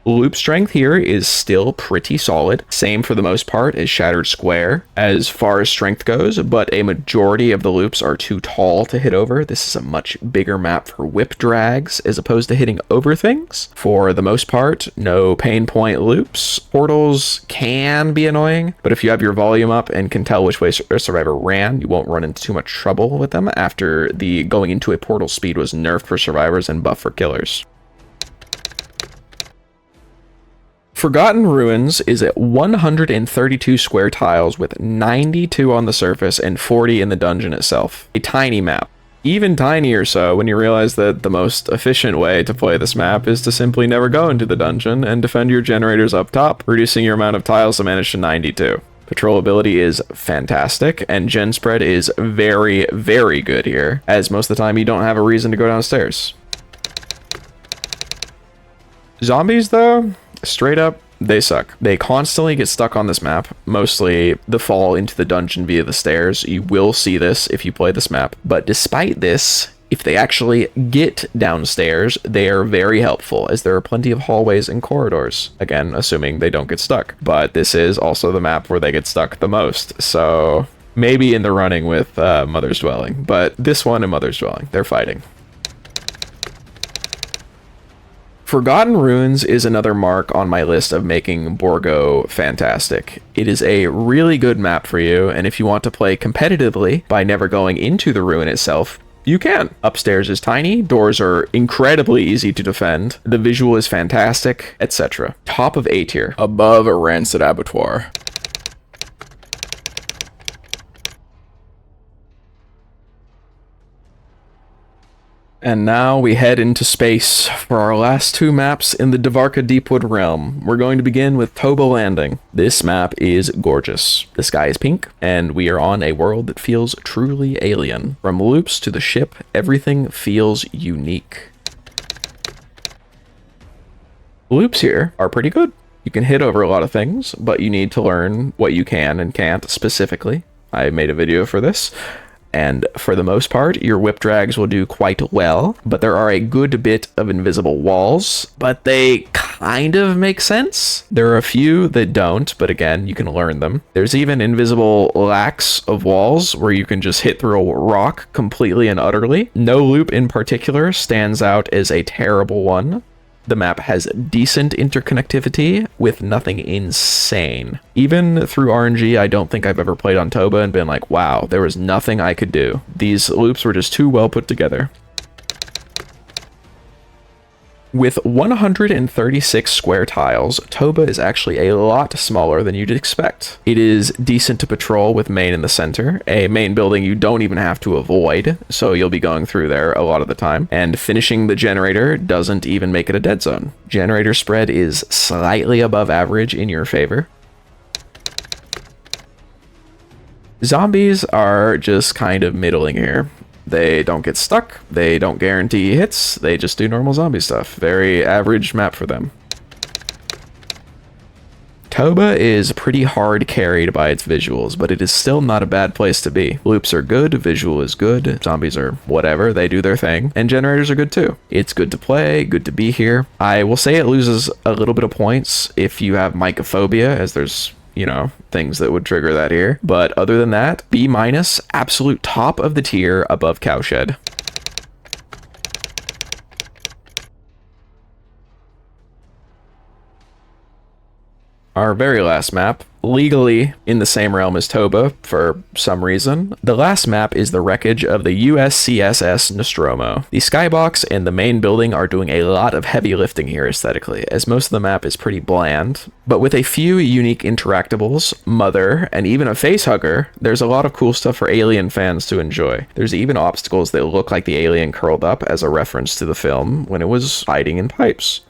Loop strength here is still pretty solid, same for the most part as Shattered Square as far as strength goes, but a majority of the loops are too tall to hit over. This is a much bigger map for whip drags as opposed to hitting over things. For the most part, no pain point loops. Portals can be annoying, but if you have your volume up and can tell which way a survivor ran, you won't run into too much trouble with them after the going into a portal speed was nerfed for survivors and buffed for killers. Forgotten Ruins is at 132 square tiles with 92 on the surface and 40 in the dungeon itself. A tiny map. Even tinier so when you realize that the most efficient way to play this map is to simply never go into the dungeon and defend your generators up top, reducing your amount of tiles to manage to 92. Patrollability is fantastic, and gen spread is very, very good here, as most of the time you don't have a reason to go downstairs. Zombies, though, straight up, they suck. They constantly get stuck on this map, mostly the fall into the dungeon via the stairs. You will see this if you play this map. But despite this, if they actually get downstairs, they are very helpful, as there are plenty of hallways and corridors. Again, assuming they don't get stuck. But this is also the map where they get stuck the most, so maybe in the running with Mother's Dwelling. But this one and Mother's Dwelling, they're fighting. Forgotten Ruins is another mark on my list of making Borgo fantastic. It is a really good map for you, and if you want to play competitively by never going into the ruin itself, you can. Upstairs is tiny, doors are incredibly easy to defend, the visual is fantastic, etc. Top of A tier, above Rancid Abattoir. And now we head into space for our last two maps in the Dvarka Deepwood realm. We're going to begin with Toba Landing. This map is gorgeous. The sky is pink, and we are on a world that feels truly alien. From loops to the ship, everything feels unique. The loops here are pretty good. You can hit over a lot of things, but you need to learn what you can and can't specifically. I made a video for this. And for the most part, your whip drags will do quite well, but there are a good bit of invisible walls, but they kind of make sense. There are a few that don't, but again, you can learn them. There's even invisible lacks of walls where you can just hit through a rock completely and utterly. No loop in particular stands out as a terrible one. The map has decent interconnectivity with nothing insane. Even through RNG, I don't think I've ever played on Toba and been like, wow, there was nothing I could do. These loops were just too well put together. With 136 square tiles, Toba is actually a lot smaller than you'd expect. It is decent to patrol with main in the center, a main building you don't even have to avoid, so you'll be going through there a lot of the time, and finishing the generator doesn't even make it a dead zone. Generator spread is slightly above average in your favor. Zombies are just kind of middling here. They don't get stuck, they don't guarantee hits, they just do normal zombie stuff. Very average map for them. Toba is pretty hard carried by its visuals, but it is still not a bad place to be. Loops are good, visual is good, zombies are whatever, they do their thing, and generators are good too. It's good to play, good to be here. I will say it loses a little bit of points if you have mycophobia, as there's things that would trigger that here. But other than that, B-, absolute top of the tier above Cowshed. Our very last map, legally in the same realm as Toba for some reason. The last map is the wreckage of the USCSS Nostromo. The skybox and the main building are doing a lot of heavy lifting here aesthetically, as most of the map is pretty bland. But with a few unique interactables, Mother, and even a facehugger, there's a lot of cool stuff for Alien fans to enjoy. There's even obstacles that look like the alien curled up as a reference to the film when it was hiding in pipes.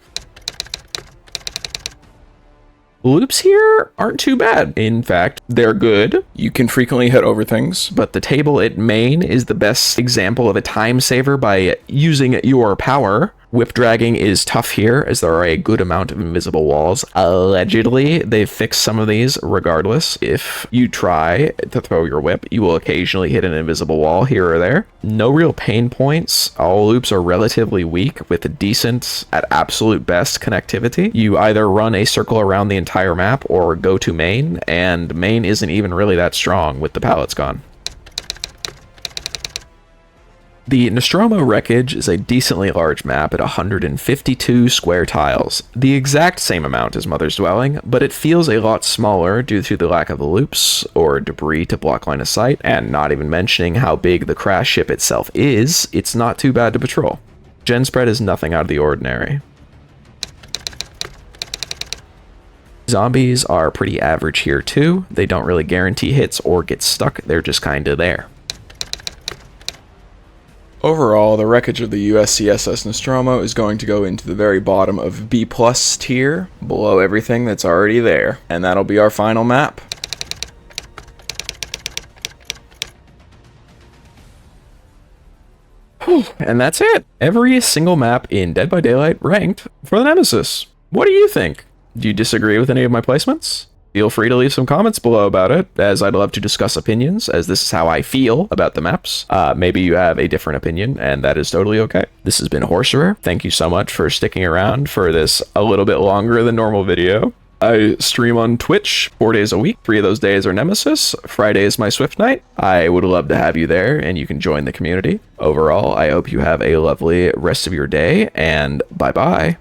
Loops here aren't too bad. In fact, they're good. You can frequently hit over things, but the table at main is the best example of a time saver by using your power. Whip dragging is tough here, as there are a good amount of invisible walls. Allegedly, they've fixed some of these regardless. If you try to throw your whip, you will occasionally hit an invisible wall here or there. No real pain points. All loops are relatively weak with decent, at absolute best, connectivity. You either run a circle around the entire map or go to main, and main isn't even really that strong with the pallets gone. The Nostromo Wreckage is a decently large map at 152 square tiles, the exact same amount as Mother's Dwelling, but it feels a lot smaller due to the lack of loops or debris to block line of sight, and not even mentioning how big the crash ship itself is, it's not too bad to patrol. Gen spread is nothing out of the ordinary. Zombies are pretty average here too. They don't really guarantee hits or get stuck, they're just kinda there. Overall, the wreckage of the USCSS Nostromo is going to go into the very bottom of B+ tier, below everything that's already there. And that'll be our final map. And that's it. Every single map in Dead by Daylight ranked for the Nemesis. What do you think? Do you disagree with any of my placements? Feel free to leave some comments below about it, as I'd love to discuss opinions, as this is how I feel about the maps. Maybe you have a different opinion, and that is totally okay. This has been horceror. Thank you so much for sticking around for this a little bit longer than normal video. I stream on Twitch 4 days a week. 3 of those days are Nemesis. Friday is my Swift night. I would love to have you there, and you can join the community. Overall, I hope you have a lovely rest of your day, and bye-bye.